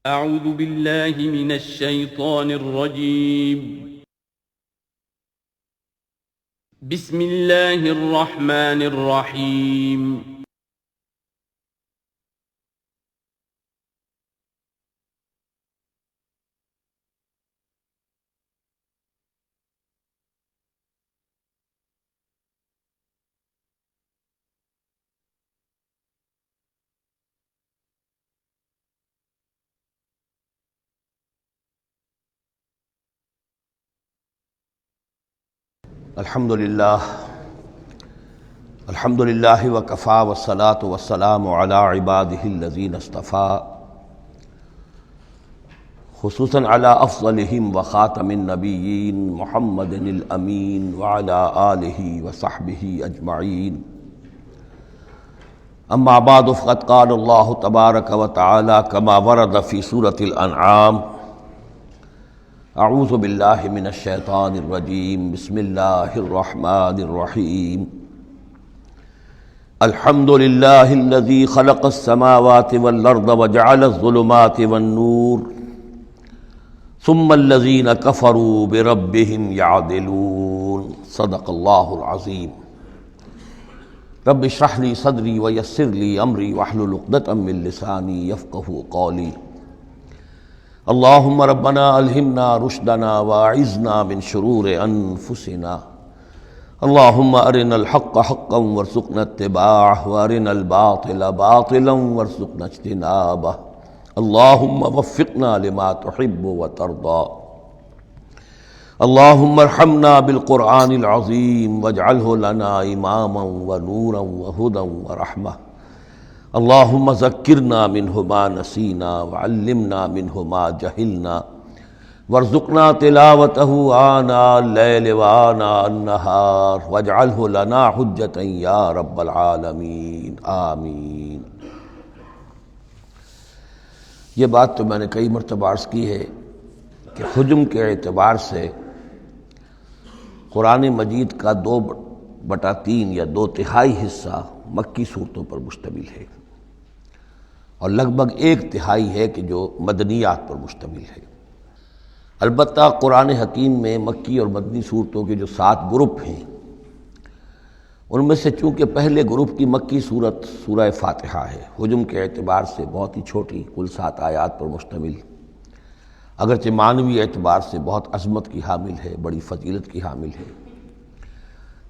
اعوذ باللہ من الشیطان الرجیم بسم اللہ الرحمن الرحیم الحمد للہ وکفی والصلاة والسلام علی عبادہ الذین اصطفی خصوصاً علی افضلہم وخاتم النبیین محمد الامین وعلی آلہ وصحبہ اجمعین اما بعد فقد قال اللہ تبارک وتعالی کما ورد فی سورۃ الانعام اعوذ باللہ من الشیطان الرجیم بسم اللہ الرحمن الرحیم الحمد للہ الذی خلق السماوات والارض وجعل الظلمات والنور ثم الذین کفروا بربہم یعدلون صدق اللہ العظیم رب اشرح لی صدری ویسر لی امری واحلل عقدۃ من لسانی یفقہوا قولی اللہم ربنا الہمنا رشدنا واعذنا من شرور انفسنا اللہم ارنا الحق حقا وارزقنا اتباعہ وارنا الباطل باطلا وارزقنا اجتنابہ اللہم وفقنا لما تحب وترضى اللہم ارحمنا بالقرآن العظیم واجعلہ لنا اماما ونورا وہدى ورحمہ اللہم ذکرنا منہ ما نسینا وعلمنا منہ ما جہلنا وارزقنا تلاوتہ آناء اللیل وآناء النہار واجعلہ لنا حجتا یا رب العالمین آمین۔ یہ بات تو میں نے کئی مرتبہ عرض کی ہے کہ حجم کے اعتبار سے قرآن مجید کا 2/3 یا 2/3 حصہ مکی صورتوں پر مشتمل ہے اور لگ بھگ 1/3 ہے کہ جو مدنیات پر مشتمل ہے۔ البتہ قرآن حکیم میں مکی اور مدنی صورتوں کے جو 7 گروپ ہیں ان میں سے چونکہ پہلے گروپ کی مکی صورت سورہ فاتحہ ہے، حجم کے اعتبار سے بہت ہی چھوٹی، کل 7 آیات پر مشتمل، اگرچہ معنوی اعتبار سے بہت عظمت کی حامل ہے، بڑی فضیلت کی حامل ہے،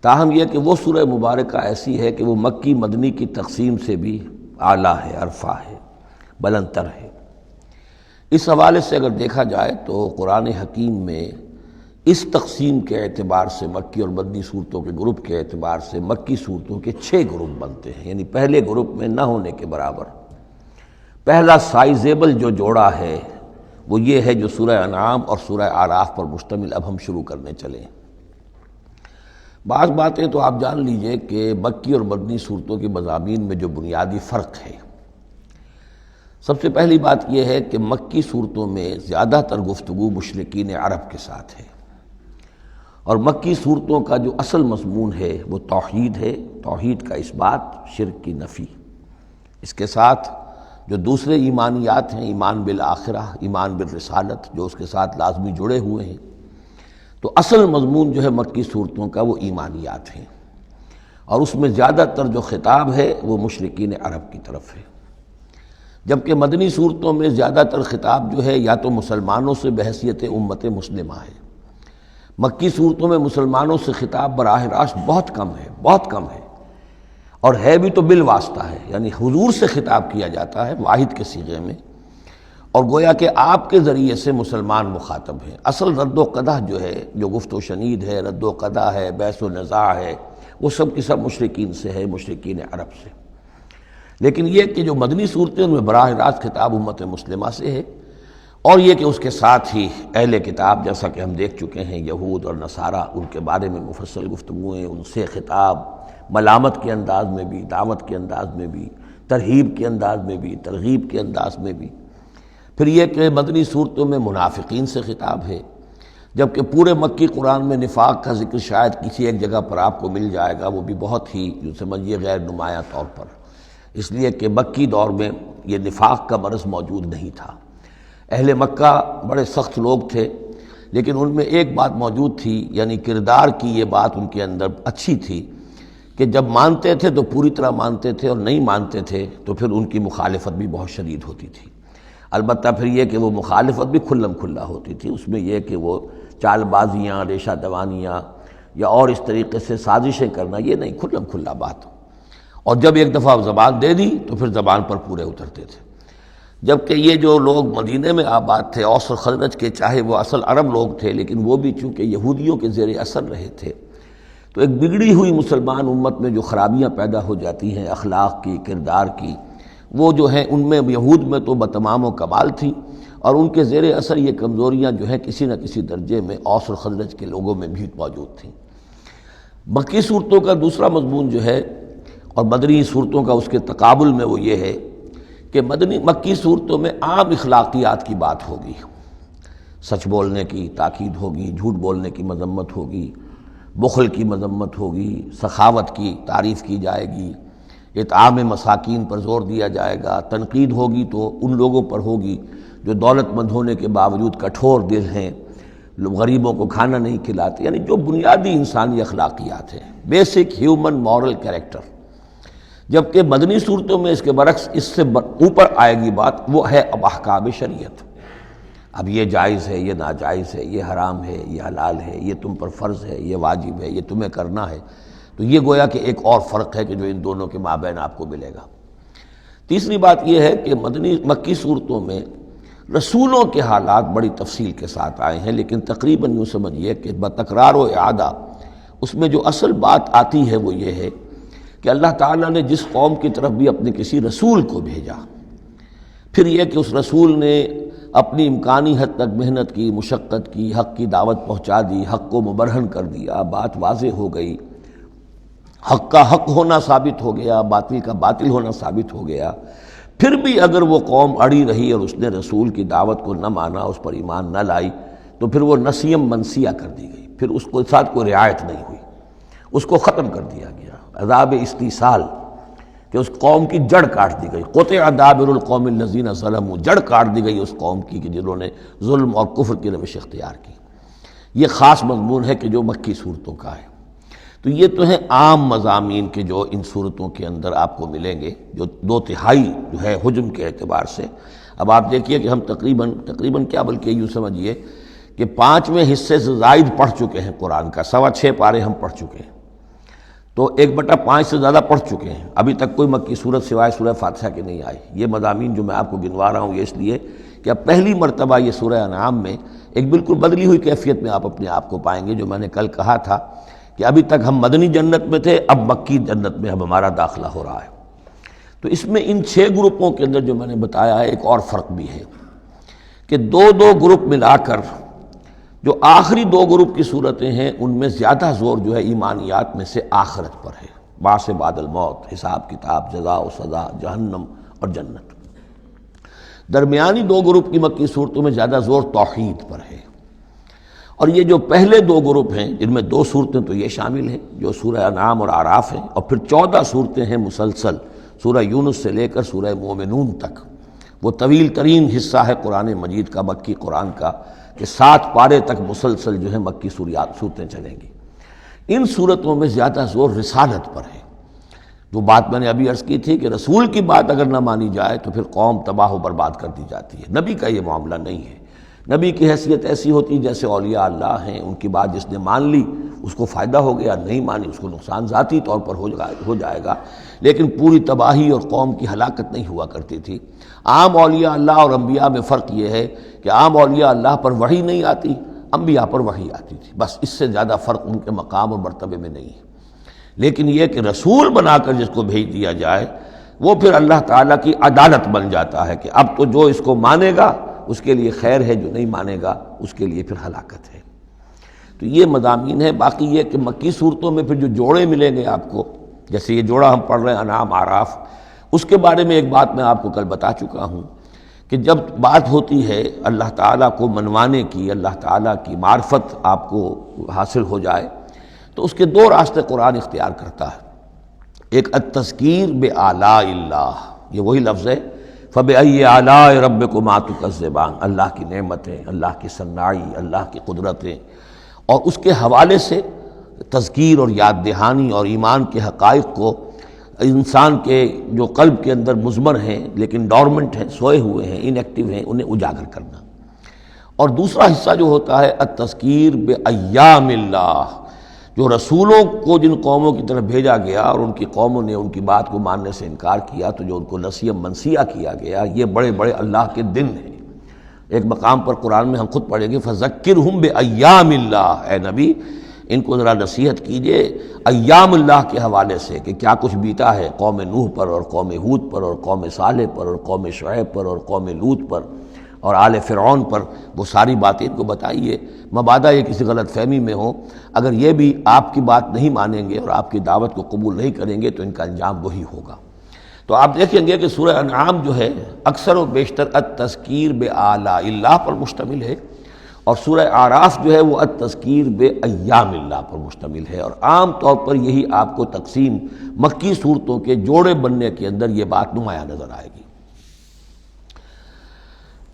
تاہم یہ کہ وہ سورہ مبارکہ ایسی ہے کہ وہ مکی مدنی کی تقسیم سے بھی اعلیٰ ہے، ارفع ہے، بلندتر ہے۔ اس حوالے سے اگر دیکھا جائے تو قرآن حکیم میں اس تقسیم کے اعتبار سے مکی اور مدنی صورتوں کے گروپ کے اعتبار سے مکی صورتوں کے 6 گروپ بنتے ہیں، یعنی پہلے گروپ میں نہ ہونے کے برابر۔ پہلا سائزیبل جو جوڑا ہے وہ یہ ہے جو سورہ انعام اور سورہ اعراف پر مشتمل اب ہم شروع کرنے چلیں۔ بعض باتیں تو آپ جان لیجئے کہ مکی اور مدنی صورتوں کے مضامین میں جو بنیادی فرق ہے، سب سے پہلی بات یہ ہے کہ مکی صورتوں میں زیادہ تر گفتگو مشرکین عرب کے ساتھ ہے، اور مکی صورتوں کا جو اصل مضمون ہے وہ توحید ہے، توحید کا اس بات، شرک کی نفی۔ اس کے ساتھ جو دوسرے ایمانیات ہیں، ایمان بالآخرہ، ایمان بالرسالت، جو اس کے ساتھ لازمی جڑے ہوئے ہیں، تو اصل مضمون جو ہے مکی صورتوں کا وہ ایمانیات ہیں، اور اس میں زیادہ تر جو خطاب ہے وہ مشرکین عرب کی طرف ہے، جبکہ مدنی صورتوں میں زیادہ تر خطاب جو ہے یا تو مسلمانوں سے بحیثیت امت مسلمہ ہے۔ مکی صورتوں میں مسلمانوں سے خطاب براہ راست بہت کم ہے، بہت کم ہے، اور ہے بھی تو بالواسطہ ہے، یعنی حضور سے خطاب کیا جاتا ہے واحد کے صیغے میں، اور گویا کہ آپ کے ذریعے سے مسلمان مخاطب ہیں۔ اصل رد و قدح جو ہے، جو گفت و شنید ہے، رد و قدح ہے، بحث و نزاع ہے، وہ سب کی سب مشرکین سے ہے، مشرکین عرب سے۔ لیکن یہ کہ جو مدنی صورتیں ان میں براہ راست خطاب امت مسلمہ سے ہے، اور یہ کہ اس کے ساتھ ہی اہل کتاب، جیسا کہ ہم دیکھ چکے ہیں، یہود اور نصارہ، ان کے بارے میں مفصل گفتگویں، ان سے خطاب ملامت کے انداز میں بھی، دعوت کے انداز میں بھی، ترہیب کے انداز میں بھی، ترغیب کے انداز میں بھی۔ پھر یہ کہ مدنی صورتوں میں منافقین سے خطاب ہے، جبکہ پورے مکی قرآن میں نفاق کا ذکر شاید کسی ایک جگہ پر آپ کو مل جائے گا، وہ بھی بہت ہی جو سمجھیے غیر نمایاں طور پر، اس لیے کہ مکی دور میں یہ نفاق کا مرض موجود نہیں تھا۔ اہل مکہ بڑے سخت لوگ تھے، لیکن ان میں ایک بات موجود تھی، یعنی کردار کی یہ بات ان کے اندر اچھی تھی کہ جب مانتے تھے تو پوری طرح مانتے تھے، اور نہیں مانتے تھے تو پھر ان کی مخالفت بھی بہت شدید ہوتی تھی۔ البتہ پھر یہ کہ وہ مخالفت بھی کھلم کھلا ہوتی تھی، اس میں یہ کہ وہ چال بازیاں، ریشہ دوانیاں یا اور اس طریقے سے سازشیں کرنا، یہ نہیں، کھلم کھلا بات۔ اور جب ایک دفعہ زبان دے دی تو پھر زبان پر پورے اترتے تھے۔ جبکہ یہ جو لوگ مدینے میں آباد تھے، اوس اور خزرج کے، چاہے وہ اصل عرب لوگ تھے لیکن وہ بھی چونکہ یہودیوں کے زیر اثر رہے تھے، تو ایک بگڑی ہوئی مسلمان امت میں جو خرابیاں پیدا ہو جاتی ہیں اخلاق کی، کردار کی، وہ جو ہیں ان میں یہود میں تو بتمام و کمال تھی، اور ان کے زیر اثر یہ کمزوریاں جو ہیں کسی نہ کسی درجے میں اوس اور خزرج کے لوگوں میں بھی موجود تھیں۔ مکی صورتوں کا دوسرا مضمون جو ہے اور مدنی صورتوں کا اس کے تقابل میں وہ یہ ہے کہ مکی صورتوں میں عام اخلاقیات کی بات ہوگی، سچ بولنے کی تاکید ہوگی، جھوٹ بولنے کی مذمت ہوگی، بخل کی مذمت ہوگی، سخاوت کی تعریف کی جائے گی، اطعام مساکین پر زور دیا جائے گا، تنقید ہوگی تو ان لوگوں پر ہوگی جو دولت مند ہونے کے باوجود کٹھور دل ہیں، غریبوں کو کھانا نہیں کھلاتے، یعنی جو بنیادی انسانی اخلاقیات ہیں، بیسک ہیومن مورل کریکٹر۔ جبکہ مدنی صورتوں میں اس کے برعکس اس سے اوپر آئے گی بات، وہ ہے اب احکام شریعت۔ اب یہ جائز ہے، یہ ناجائز ہے، یہ حرام ہے، یہ حلال ہے، یہ تم پر فرض ہے، یہ واجب ہے، یہ تمہیں کرنا ہے۔ تو یہ گویا کہ ایک اور فرق ہے کہ جو ان دونوں کے مابین آپ کو ملے گا۔ تیسری بات یہ ہے کہ مکی صورتوں میں رسولوں کے حالات بڑی تفصیل کے ساتھ آئے ہیں، لیکن تقریباً یوں سمجھیے کہ بتکرار و اعادہ اس میں جو اصل بات آتی ہے وہ یہ ہے کہ اللہ تعالیٰ نے جس قوم کی طرف بھی اپنے کسی رسول کو بھیجا، پھر یہ کہ اس رسول نے اپنی امکانی حد تک محنت کی، مشقت کی، حق کی دعوت پہنچا دی، حق کو مبرہن کر دیا، بات واضح ہو گئی، حق کا حق ہونا ثابت ہو گیا، باطل کا باطل ہونا ثابت ہو گیا، پھر بھی اگر وہ قوم اڑی رہی اور اس نے رسول کی دعوت کو نہ مانا، اس پر ایمان نہ لائی، تو پھر وہ نسیم منسیہ کر دی گئی، پھر اس کے ساتھ کوئی رعایت نہیں ہوئی، اس کو ختم کر دیا گیا، عذاب استیصال، کہ اس قوم کی جڑ کاٹ دی گئی، قطع دابر القوم الذین ظلموا، جڑ کاٹ دی گئی اس قوم کی کہ جنہوں نے ظلم اور کفر کی روش اختیار کی۔ یہ خاص مضمون ہے کہ جو مکی صورتوں کا ہے۔ تو یہ تو ہیں عام مضامین کے جو ان صورتوں کے اندر آپ کو ملیں گے، جو 2/3 جو ہے حجم کے اعتبار سے۔ اب آپ دیکھیے کہ ہم تقریباً کیا بلکہ یوں سمجھیے کہ 5ویں حصے سے زائد پڑھ چکے ہیں قرآن کا، 6.25 پارے ہم پڑھ چکے ہیں، تو 1/5 سے زیادہ پڑھ چکے ہیں۔ ابھی تک کوئی مکی صورت سوائے سورہ فاتحہ کے نہیں آئی۔ یہ مضامین جو میں آپ کو گنوا رہا ہوں یہ اس لیے کہ اب پہلی مرتبہ یہ سورہ انعام میں ایک بالکل بدلی ہوئی کیفیت میں آپ اپنے آپ کو پائیں گے، جو میں نے کل کہا تھا کہ ابھی تک ہم مدنی جنت میں تھے، اب مکی جنت میں اب ہمارا داخلہ ہو رہا ہے۔ تو اس میں ان 6 گروپوں کے اندر جو میں نے بتایا ہے، ایک اور فرق بھی ہے کہ 2 گروپ ملا کر جو آخری 2 گروپ کی صورتیں ہیں ان میں زیادہ زور جو ہے ایمانیات میں سے آخرت پر ہے، بعث بعد الموت، حساب کتاب، جزا و سزا، جہنم اور جنت۔ درمیانی 2 گروپ کی مکی صورتوں میں زیادہ زور توحید پر ہے، اور یہ جو پہلے 2 گروپ ہیں جن میں 2 صورتیں تو یہ شامل ہیں جو سورہ انعام اور اعراف ہیں، اور پھر 14 صورتیں ہیں مسلسل سورہ یونس سے لے کر سورہ مومنون تک۔ وہ طویل ترین حصہ ہے قرآن مجید کا، مکی قرآن کا، کہ 7 پارے تک مسلسل جو ہے مکی صورتیں چلیں گی۔ ان صورتوں میں زیادہ زور رسالت پر ہے۔ جو بات میں نے ابھی عرض کی تھی کہ رسول کی بات اگر نہ مانی جائے تو پھر قوم تباہ و برباد کر دی جاتی ہے۔ نبی کا یہ معاملہ نہیں ہے۔ نبی کی حیثیت ایسی ہوتی جیسے اولیاء اللہ ہیں، ان کی بات جس نے مان لی اس کو فائدہ ہو گیا، نہیں مانی اس کو نقصان ذاتی طور پر ہو جائے گا، لیکن پوری تباہی اور قوم کی ہلاکت نہیں ہوا کرتی تھی۔ عام اولیاء اللہ اور انبیاء میں فرق یہ ہے کہ عام اولیاء اللہ پر وحی نہیں آتی، انبیاء پر وحی آتی تھی، بس اس سے زیادہ فرق ان کے مقام اور مرتبے میں نہیں ہے۔ لیکن یہ کہ رسول بنا کر جس کو بھیج دیا جائے وہ پھر اللہ تعالیٰ کی عدالت بن جاتا ہے کہ اب تو جو اس کو مانے گا اس کے لیے خیر ہے، جو نہیں مانے گا اس کے لیے پھر ہلاکت ہے۔ تو یہ مضامین ہے۔ باقی یہ کہ مکی صورتوں میں پھر جو جوڑے ملیں گے آپ کو، جیسے یہ جوڑا ہم پڑھ رہے ہیں انعام اعراف، اس کے بارے میں ایک بات میں آپ کو کل بتا چکا ہوں کہ جب بات ہوتی ہے اللہ تعالیٰ کو منوانے کی، اللہ تعالیٰ کی معرفت آپ کو حاصل ہو جائے، تو اس کے 2 راستے قرآن اختیار کرتا ہے۔ ایک التذکیر بآلاء اللہ، یہ وہی لفظ ہے فَبِأَيِّ آلَاءِ رَبِّكُمَا تُكَذِّبَانِ، اللہ کی نعمتیں، اللہ کی صنائی، اللہ کی قدرتیں، اور اس کے حوالے سے تذکیر اور یاد دہانی اور ایمان کے حقائق کو انسان کے جو قلب کے اندر مضمر ہیں لیکن ڈورمنٹ ہیں، سوئے ہوئے ہیں، ان ایکٹیو ہیں، انہیں اجاگر کرنا۔ اور دوسرا حصہ جو ہوتا ہے التذکیر بایام اللہ، جو رسولوں کو جن قوموں کی طرف بھیجا گیا اور ان کی قوموں نے ان کی بات کو ماننے سے انکار کیا تو جو ان کو نسیہ منسیہ کیا گیا، یہ بڑے بڑے اللہ کے دن ہیں۔ ایک مقام پر قرآن میں ہم خود پڑھیں گے فذکرہم بایام اللہ، اے نبی ان کو ذرا نصیحت کیجئے ایام اللہ کے حوالے سے کہ کیا کچھ بیتا ہے قوم نوح پر اور قوم ہود پر اور قوم صالح پر اور قوم شعیب پر اور قوم لوط پر اور آل فرعون پر، وہ ساری باتیں ان کو بتائیے، مبادا یہ کسی غلط فہمی میں ہوں۔ اگر یہ بھی آپ کی بات نہیں مانیں گے اور آپ کی دعوت کو قبول نہیں کریں گے تو ان کا انجام وہی ہوگا۔ تو آپ دیکھیں گے کہ سورہ انعام جو ہے اکثر و بیشتر التذکیر بآلاء اللہ پر مشتمل ہے، اور سورہ اعراف جو ہے وہ التذکیر بایام اللہ پر مشتمل ہے، اور عام طور پر یہی آپ کو تقسیم مکی صورتوں کے جوڑے بننے کے اندر یہ بات نمایاں نظر آئے گی۔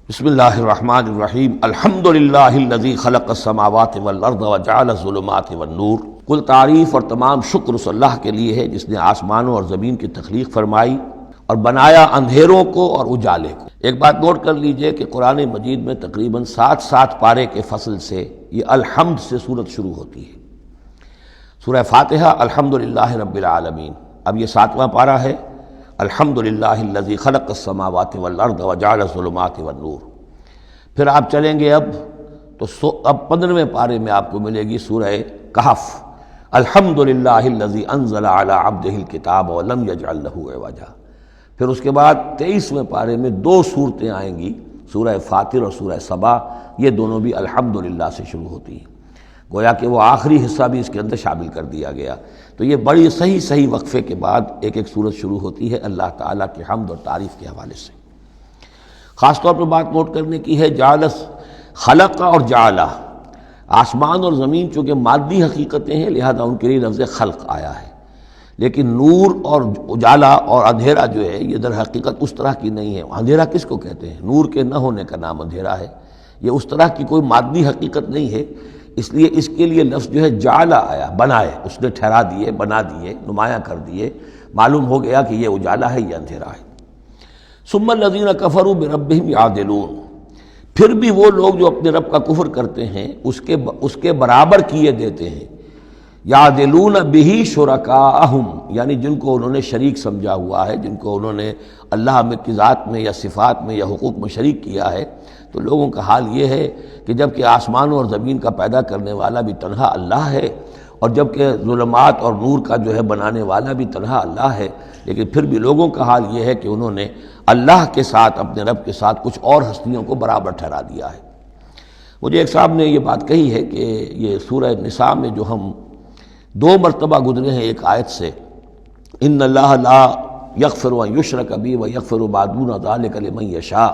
بسم اللہ الرحمن الرحیم، الحمدللہ الذی خلق السماوات والارض وجعل الظلمات والنور۔ کل تعریف اور تمام شکر اس اللہ کے لیے ہے جس نے آسمانوں اور زمین کی تخلیق فرمائی اور بنایا اندھیروں کو اور اجالے کو۔ ایک بات نوٹ کر لیجئے کہ قرآن مجید میں تقریباً 7 پارے کے فصل سے یہ الحمد سے سورت شروع ہوتی ہے۔ سورہ فاتحہ الحمدللہ رب العالمین، اب یہ 7واں پارہ ہے، الحمدللہ الذی خلق السماوات والارض وجعل الظلمات والنور۔ پھر آپ چلیں گے اب 15ویں پارے میں آپ کو ملے گی سورہ کہف، الحمدللہ الذی انزل علی عبدہ الکتاب ولم یجعل لہ عوجا۔ پھر اس کے بعد 23ویں پارے میں 2 صورتیں آئیں گی، سورہ فاطر اور سورہ سبا، یہ دونوں بھی الحمدللہ سے شروع ہوتی ہیں، گویا کہ وہ آخری حصہ بھی اس کے اندر شامل کر دیا گیا۔ تو یہ بڑی صحیح وقفے کے بعد ایک سورت شروع ہوتی ہے اللہ تعالیٰ کی حمد اور تعریف کے حوالے سے۔ خاص طور پر بات نوٹ کرنے کی ہے جعل، خلق اور جعل، آسمان اور زمین چونکہ مادی حقیقتیں ہیں لہذا ان کے لیے لفظ خلق آیا ہے، لیکن نور اور اجالا اور اندھیرا جو ہے یہ در حقیقت اس طرح کی نہیں ہے۔ اندھیرا کس کو کہتے ہیں؟ نور کے نہ ہونے کا نام اندھیرا ہے، یہ اس طرح کی کوئی مادی حقیقت نہیں ہے، اس لیے اس کے لیے لفظ جو ہے جعل آیا، بنائے، اس نے ٹھہرا دیے، بنا دیے، نمایاں کر دیے، معلوم ہو گیا کہ یہ اجالا ہے، یہ اندھیرا ہے۔ ثم الذین کفروا بربہم یعدلون، پھر بھی وہ لوگ جو اپنے رب کا کفر کرتے ہیں اس کے برابر کیے دیتے ہیں، یعدلون بہ شرکاءہم، یعنی جن کو انہوں نے شریک سمجھا ہوا ہے، جن کو انہوں نے اللہ کی ذات میں یا صفات میں یا حقوق میں شریک کیا ہے، تو لوگوں کا حال یہ ہے کہ جب کہ آسمانوں اور زمین کا پیدا کرنے والا بھی تنہا اللہ ہے، اور جب کہ ظلمات اور نور کا جو ہے بنانے والا بھی تنہا اللہ ہے، لیکن پھر بھی لوگوں کا حال یہ ہے کہ انہوں نے اللہ کے ساتھ، اپنے رب کے ساتھ کچھ اور ہستیوں کو برابر ٹھہرا دیا ہے۔ مجھے ایک صاحب نے یہ بات کہی ہے کہ یہ سورہ نساء میں جو ہم 2 مرتبہ گزرے ہیں ایک آیت سے، ان اللہ لا یغفر ان یشرک بہ ویغفر ما دون ذلک لمن یشاء،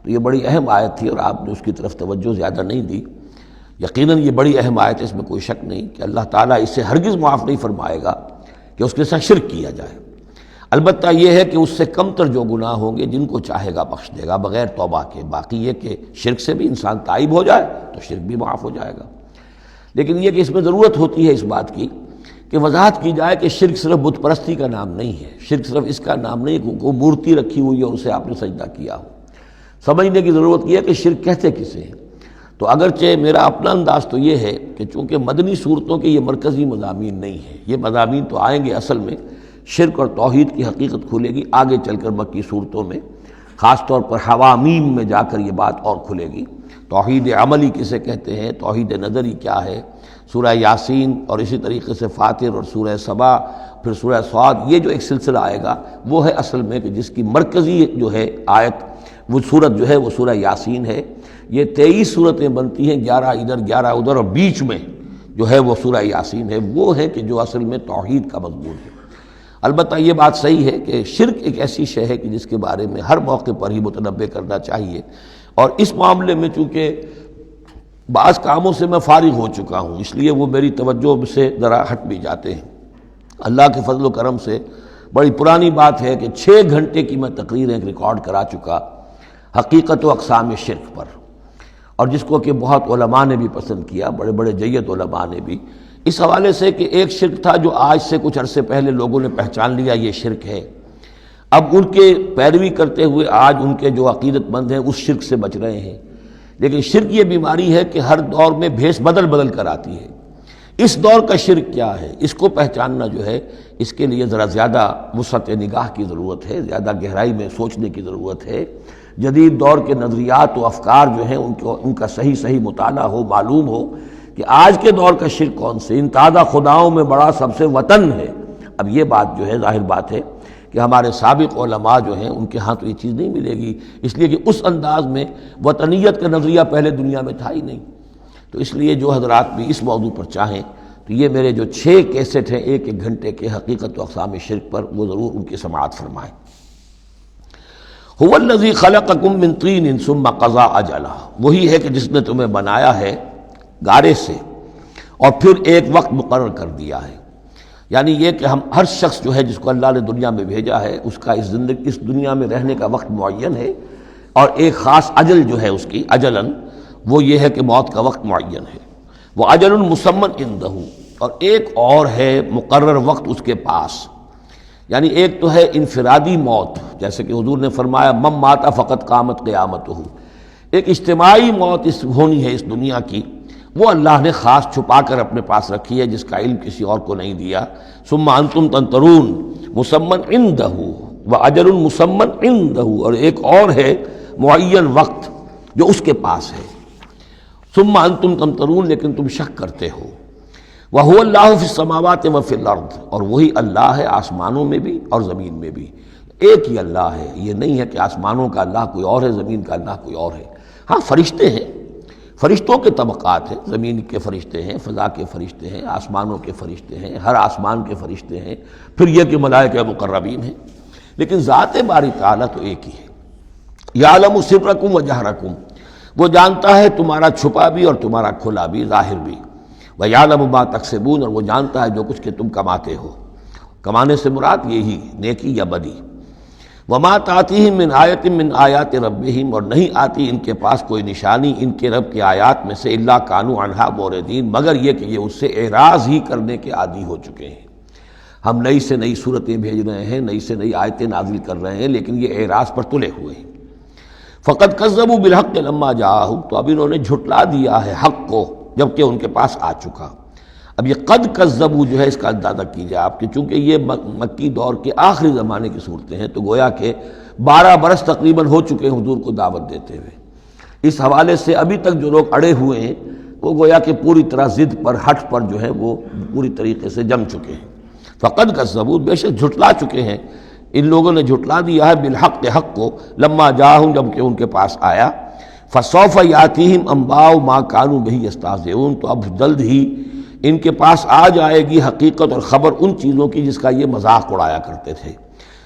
تو یہ بڑی اہم آیت تھی اور آپ نے اس کی طرف توجہ زیادہ نہیں دی۔ یقیناً یہ بڑی اہم آیت ہے، اس میں کوئی شک نہیں کہ اللہ تعالیٰ اسے ہرگز معاف نہیں فرمائے گا کہ اس کے ساتھ شرک کیا جائے۔ البتہ یہ ہے کہ اس سے کم تر جو گناہ ہوں گے جن کو چاہے گا بخش دے گا بغیر توبہ کے، باقی یہ کہ شرک سے بھی انسان تائب ہو جائے تو شرک بھی معاف ہو جائے گا۔ لیکن یہ کہ اس میں ضرورت ہوتی ہے اس بات کی کہ وضاحت کی جائے کہ شرک صرف بت پرستی کا نام نہیں ہے، شرک صرف اس کا نام نہیں کہ کوئی مورتی رکھی ہوئی ہے اور اسے آپ نے سجدہ کیا ہو۔ سمجھنے کی ضرورت یہ ہے کہ شرک کہتے کسے ہیں۔ تو اگرچہ میرا اپنا انداز تو یہ ہے کہ چونکہ مدنی صورتوں کے یہ مرکزی مضامین نہیں ہیں، یہ مضامین تو آئیں گے، اصل میں شرک اور توحید کی حقیقت کھلے گی آگے چل کر مکی صورتوں میں، خاص طور پر حوامیم میں جا کر یہ بات اور کھلے گی۔ توحید عملی کسے کہتے ہیں، توحید نظری کیا ہے، سورہ یاسین اور اسی طریقے سے فاطر اور سورہ سبا، پھر سورہ صاد، یہ جو ایک سلسلہ آئے گا وہ ہے اصل میں کہ جس کی مرکزی جو ہے آیت، وہ صورت جو ہے وہ سورہ یاسین ہے۔ یہ 23 صورتیں بنتی ہیں، 11 ادھر 11 ادھر، اور بیچ میں جو ہے وہ سورہ یاسین ہے، وہ ہے کہ جو اصل میں توحید کا مضمون ہے۔ البتہ یہ بات صحیح ہے کہ شرک ایک ایسی شے ہے کہ جس کے بارے میں ہر موقع پر ہی متنبہ کرنا چاہیے، اور اس معاملے میں چونکہ بعض کاموں سے میں فارغ ہو چکا ہوں اس لیے وہ میری توجہ سے ذرا ہٹ بھی جاتے ہیں۔ اللہ کے فضل و کرم سے بڑی پرانی بات ہے کہ 6 گھنٹے کی میں تقریر ایک ریکارڈ کرا چکا حقیقت و اقسام شرک پر، اور جس کو کہ بہت علماء نے بھی پسند کیا، بڑے بڑے جید علماء نے بھی، اس حوالے سے کہ ایک شرک تھا جو آج سے کچھ عرصے پہلے لوگوں نے پہچان لیا یہ شرک ہے، اب ان کے پیروی کرتے ہوئے آج ان کے جو عقیدت مند ہیں اس شرک سے بچ رہے ہیں۔ لیکن شرک یہ بیماری ہے کہ ہر دور میں بھیس بدل بدل کر آتی ہے۔ اس دور کا شرک کیا ہے، اس کو پہچاننا جو ہے، اس کے لیے ذرا زیادہ وسعت نگاہ کی ضرورت ہے، زیادہ گہرائی میں سوچنے کی ضرورت ہے۔ جدید دور کے نظریات و افکار جو ہیں ان کا صحیح مطالعہ ہو، معلوم ہو کہ آج کے دور کا شرک کون سے، ان تازہ خداؤں میں بڑا سب سے وطن ہے۔ اب یہ بات جو ہے ظاہر بات ہے کہ ہمارے سابق علماء جو ہیں ان کے ہاں تو یہ چیز نہیں ملے گی، اس لیے کہ اس انداز میں وطنیت کا نظریہ پہلے دنیا میں تھا ہی نہیں۔ تو اس لیے جو حضرات بھی اس موضوع پر چاہیں تو یہ میرے جو 6 کیسٹ ہیں 1 گھنٹے کے حقیقت و اقسام شرک پر، وہ ضرور ان کی سماعت فرمائیں۔ هو الذی خلقکم من طین ثم قضى اجلہ، وہی ہے کہ جس نے تمہیں بنایا ہے گارے سے اور پھر ایک وقت مقرر کر دیا ہے۔ یعنی یہ کہ ہم ہر شخص جو ہے جس کو اللہ نے دنیا میں بھیجا ہے اس کا اس دنیا میں رہنے کا وقت معین ہے، اور ایک خاص اجل جو ہے اس کی اجلاً وہ یہ ہے کہ موت کا وقت معین ہے۔ وہ اجل مسمى عنده، اور ایک اور ہے مقرر وقت اس کے پاس۔ یعنی ایک تو ہے انفرادی موت، جیسے کہ حضور نے فرمایا من مات فقط قامت قیامتہ، ایک اجتماعی موت ہونی ہے اس دنیا کی، وہ اللہ نے خاص چھپا کر اپنے پاس رکھی ہے، جس کا علم کسی اور کو نہیں دیا۔ ثم انتم تنطرون مسمى عنده واجل مسمى عنده، اور ایک اور ہے معین وقت جو اس کے پاس ہے۔ ثم انتم تمترون، لیکن تم شک کرتے ہو۔ وَهُوَ اللَّهُ فِي السَّمَاوَاتِ وَفِي الْأَرْضِ، اور وہی اللہ ہے آسمانوں میں بھی اور زمین میں بھی، ایک ہی اللہ ہے۔ یہ نہیں ہے کہ آسمانوں کا اللہ کوئی اور ہے، زمین کا اللہ کوئی اور ہے۔ ہاں فرشتے ہیں، فرشتوں کے طبقات ہیں، زمین کے فرشتے ہیں، فضا کے فرشتے ہیں، آسمانوں کے فرشتے ہیں، ہر آسمان کے فرشتے ہیں، پھر یہ کہ ملائکہ مقربین ہیں، لیکن ذات باری تعالیٰ تو ایک ہی ہے۔ یعلم سرکم و جہرکم، وہ جانتا ہے تمہارا چھپا بھی اور تمہارا کھلا بھی، ظاہر بھی۔ وَيَعْلَمُ مَا تَكْسِبُونَ، اور وہ جانتا ہے جو کچھ کہ تم کماتے ہو۔ کمانے سے مراد یہی نیکی یا بدی۔ وَمَا تَأْتِيهِم مِّنْ آیَةٍ مِّنْ آیَاتِ رَبِّهِمْ، اور نہیں آتی ان کے پاس کوئی نشانی ان کے رب کی آیات میں سے، إِلَّا كَانُوا عَنْهَا مُعْرِضِينَ، مگر یہ کہ یہ اس سے اعراض ہی کرنے کے عادی ہو چکے ہیں۔ ہم نئی سے نئی صورتیں بھیج رہے ہیں، نئی سے نئی آیتیں نازل کر رہے ہیں، لیکن یہ اعراض پر تلے ہوئے ہیں۔ فَقَدْ كَذَّبُوا بِالْحَقِّ لَمَّا جَاءَهُمْ، تو اب انہوں نے جھٹلا دیا ہے حق کو جبکہ ان کے پاس آ چکا۔ اب یہ قد کذبوا جو ہے اس کا اندازہ کیجئے آپ کہ چونکہ یہ مکی دور کے آخری زمانے کی صورتیں ہیں، تو گویا کہ 12 برس تقریباً ہو چکے ہیں حضور کو دعوت دیتے ہوئے۔ اس حوالے سے ابھی تک جو لوگ اڑے ہوئے ہیں وہ گویا کہ پوری طرح ضد پر، ہٹ پر جو ہے وہ پوری طریقے سے جم چکے ہیں۔ فقد کذبوا، بے شک جھٹلا چکے ہیں ان لوگوں نے، جھٹلا دیا ہے بالحق، حق کو، لما جاءہم، جب کہ ان کے پاس آیا، فسوف یاتیہم انباء ما کانوا بہ یستہزئون، تو اب جلد ہی ان کے پاس آ جائے گی حقیقت اور خبر ان چیزوں کی جس کا یہ مذاق اڑایا کرتے تھے۔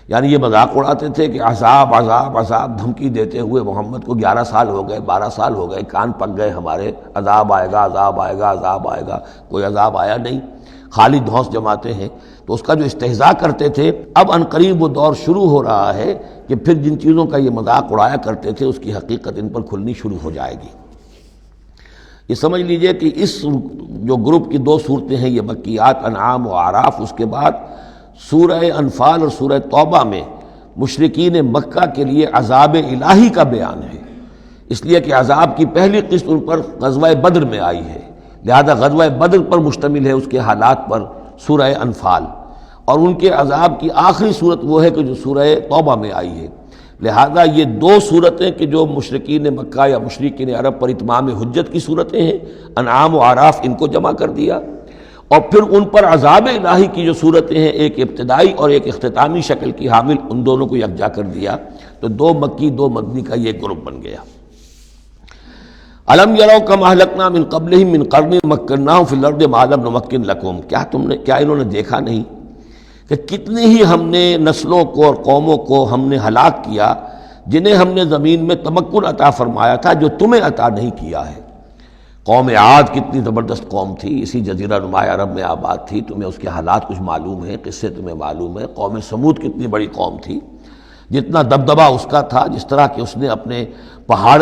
یعنی یہ مذاق اڑاتے تھے کہ عذاب عذاب عذاب، دھمکی دیتے ہوئے محمد کو 11 سال ہو گئے، 12 سال ہو گئے، کان پک گئے ہمارے، عذاب آئے گا عذاب آئے گا عذاب آئے گا، کوئی عذاب آیا نہیں، خالی دھونس جماتے ہیں۔ تو اس کا جو استہزاء کرتے تھے، اب عنقریب وہ دور شروع ہو رہا ہے کہ پھر جن چیزوں کا یہ مذاق اڑایا کرتے تھے اس کی حقیقت ان پر کھلنی شروع ہو جائے گی۔ یہ سمجھ لیجئے کہ اس جو گروپ کی 2 صورتیں ہیں، یہ مکیات انعام و اعراف، اس کے بعد سورہ انفال اور سورہ توبہ میں مشرکین مکہ کے لیے عذاب الہی کا بیان ہے، اس لیے کہ عذاب کی پہلی قسط ان پر غزوہ بدر میں آئی ہے، لہذا غزوہ بدر پر مشتمل ہے اس کے حالات پر سورہ انفال، اور ان کے عذاب کی آخری صورت وہ ہے کہ جو سورہ توبہ میں آئی ہے۔ لہذا یہ 2 صورتیں کہ جو مشرکین مکہ یا مشرکین عرب پر اتمام حجت کی صورتیں ہیں، انعام و اعراف، ان کو جمع کر دیا، اور پھر ان پر عذاب الہی کی جو صورتیں ہیں، ایک ابتدائی اور ایک اختتامی شکل کی حامل، ان دونوں کو یکجا کر دیا، تو 2 مکی 2 مدنی کا یہ گروپ بن گیا۔ الم یروا کما اہلکنا من قبلہم من قرن مکناہم فی الارض ما لم نمکن لکم، کیا انہوں نے دیکھا نہیں کہ کتنی ہی ہم نے نسلوں کو اور قوموں کو ہم نے ہلاک کیا جنہیں ہم نے زمین میں تمکن عطا فرمایا تھا جو تمہیں عطا نہیں کیا ہے۔ قوم عاد کتنی زبردست قوم تھی، اسی جزیرہ نما عرب میں آباد تھی، تمہیں اس کے حالات کچھ معلوم ہیں، قصے تمہیں معلوم ہیں۔ قوم سمود کتنی بڑی قوم تھی، جتنا دبدبہ اس کا تھا، جس طرح کہ اس نے اپنے پہاڑ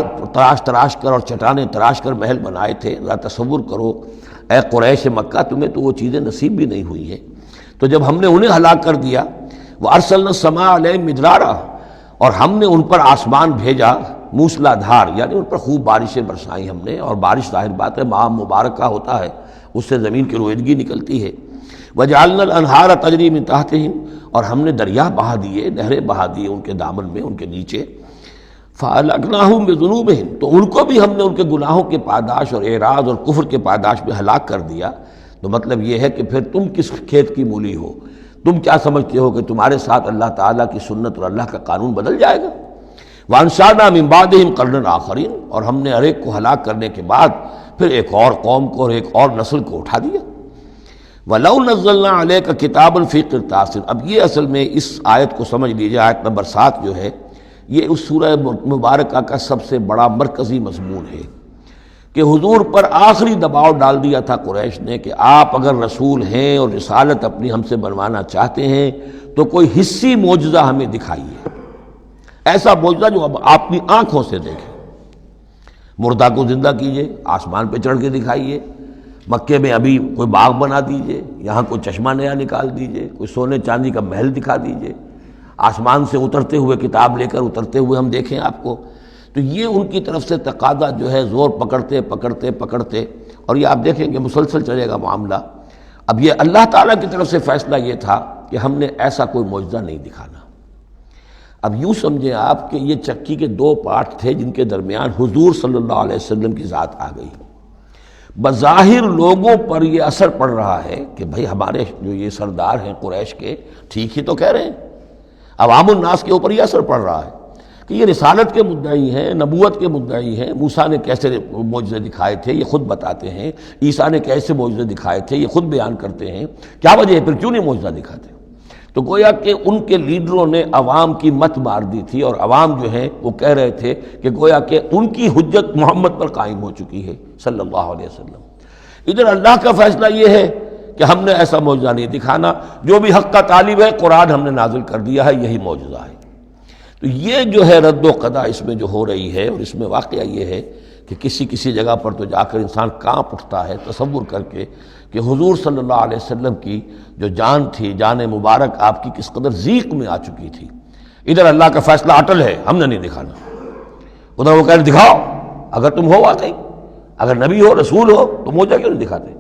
تراش کر اور چٹانیں تراش کر محل بنائے تھے، ذرا تصور کرو اے قریش مکہ، تمہیں تو وہ چیزیں نصیب بھی نہیں ہوئی ہیں۔ تو جب ہم نے انہیں ہلاک کر دیا، وَأَرْسَلْنَا السَّمَاءَ عَلَيْهِم مِدْرَارًا، اور ہم نے ان پر آسمان بھیجا موسلا دھار، یعنی ان پر خوب بارشیں برسائیں ہم نے، اور بارش ظاہر بات ہے ماہ مبارک کا ہوتا ہے، اس سے زمین کی رویدگی نکلتی ہے۔ وَجَعَلْنَا الْأَنْهَارَ تَجْرِي مِن تَحْتِهِمْ، اور ہم نے دریا بہا دیے، نہریں بہا دیے ان کے دامن میں، ان کے نیچے۔ فَأَهْلَكْنَاهُمْ بِذُنُوبِهِمْ، تو ان کو بھی ہم نے ان کے گناہوں کے پاداش اور اعراض اور کفر کے پاداش میں ہلاک کر دیا۔ تو مطلب یہ ہے کہ پھر تم کس کھیت کی مولی ہو؟ تم کیا سمجھتے ہو کہ تمہارے ساتھ اللہ تعالیٰ کی سنت اور اللہ کا قانون بدل جائے گا؟ وَأَنشَأْنَا مِن بَعْدِهِمْ قَرْنًا آخَرِينَ، اور ہم نے ہر ایک کو ہلاک کرنے کے بعد پھر ایک اور قوم کو اور ایک اور نسل کو اٹھا دیا۔ وَلَوْ نَزَّلْنَا عَلَيْكَ كِتَابًا فِي قِرْطَاسٍ، اب یہ اصل میں اس آیت کو سمجھ لیجیے، آیت نمبر 7 جو ہے یہ اس سورہ مبارکہ کا سب سے بڑا مرکزی مضمون ہے کہ حضور پر آخری دباؤ ڈال دیا تھا قریش نے کہ آپ اگر رسول ہیں اور رسالت اپنی ہم سے بنوانا چاہتے ہیں تو کوئی حصی معجزہ ہمیں دکھائیے، ایسا معجزہ جو اب آپ اپنی آنکھوں سے دیکھیں۔ مردہ کو زندہ کیجئے، آسمان پہ چڑھ کے دکھائیے، مکے میں ابھی کوئی باغ بنا دیجئے، یہاں کوئی چشمہ نیا نکال دیجئے، کوئی سونے چاندی کا محل دکھا دیجئے، آسمان سے اترتے ہوئے کتاب لے کر اترتے ہوئے ہم دیکھیں آپ کو۔ تو یہ ان کی طرف سے تقاضا جو ہے زور پکڑتے، اور یہ آپ دیکھیں کہ مسلسل چلے گا معاملہ۔ اب یہ اللہ تعالیٰ کی طرف سے فیصلہ یہ تھا کہ ہم نے ایسا کوئی معجزہ نہیں دکھانا۔ اب یوں سمجھیں آپ کہ یہ چکی کے 2 پارٹ تھے جن کے درمیان حضور صلی اللہ علیہ وسلم کی ذات آ گئی۔ بظاہر لوگوں پر یہ اثر پڑ رہا ہے کہ بھئی ہمارے جو یہ سردار ہیں قریش کے ٹھیک ہی تو کہہ رہے ہیں، عوام الناس کے اوپر یہ اثر پڑ رہا ہے کہ یہ رسالت کے مدعی ہیں، نبوت کے مدعی ہیں۔ موسیٰ نے کیسے معجزے دکھائے تھے یہ خود بتاتے ہیں، عیسیٰ نے کیسے معجزے دکھائے تھے یہ خود بیان کرتے ہیں، کیا وجہ ہے پھر کیوں نہیں معجزہ دکھاتے؟ تو گویا کہ ان کے لیڈروں نے عوام کی مت مار دی تھی، اور عوام جو ہیں وہ کہہ رہے تھے کہ گویا کہ ان کی حجت محمد پر قائم ہو چکی ہے صلی اللہ علیہ وسلم۔ ادھر اللہ کا فیصلہ یہ ہے کہ ہم نے ایسا معجزہ نہیں دکھانا، جو بھی حق کا طالب ہے قرآن ہم نے نازل کر دیا ہے، یہی معجزہ ہے۔ تو یہ جو ہے رد و قضا اس میں جو ہو رہی ہے، اور اس میں واقعہ یہ ہے کہ کسی جگہ پر تو جا کر انسان کانپ اٹھتا ہے تصور کر کے کہ حضور صلی اللہ علیہ وسلم کی جو جان تھی، جان مبارک آپ کی کس قدر ضیق میں آ چکی تھی۔ ادھر اللہ کا فیصلہ اٹل ہے، ہم نے نہیں دکھانا، ادھر وہ کہہ رہے دکھاؤ، اگر تم ہو واقعی، اگر نبی ہو رسول ہو تو معجزہ کیوں نہیں دکھاتے؟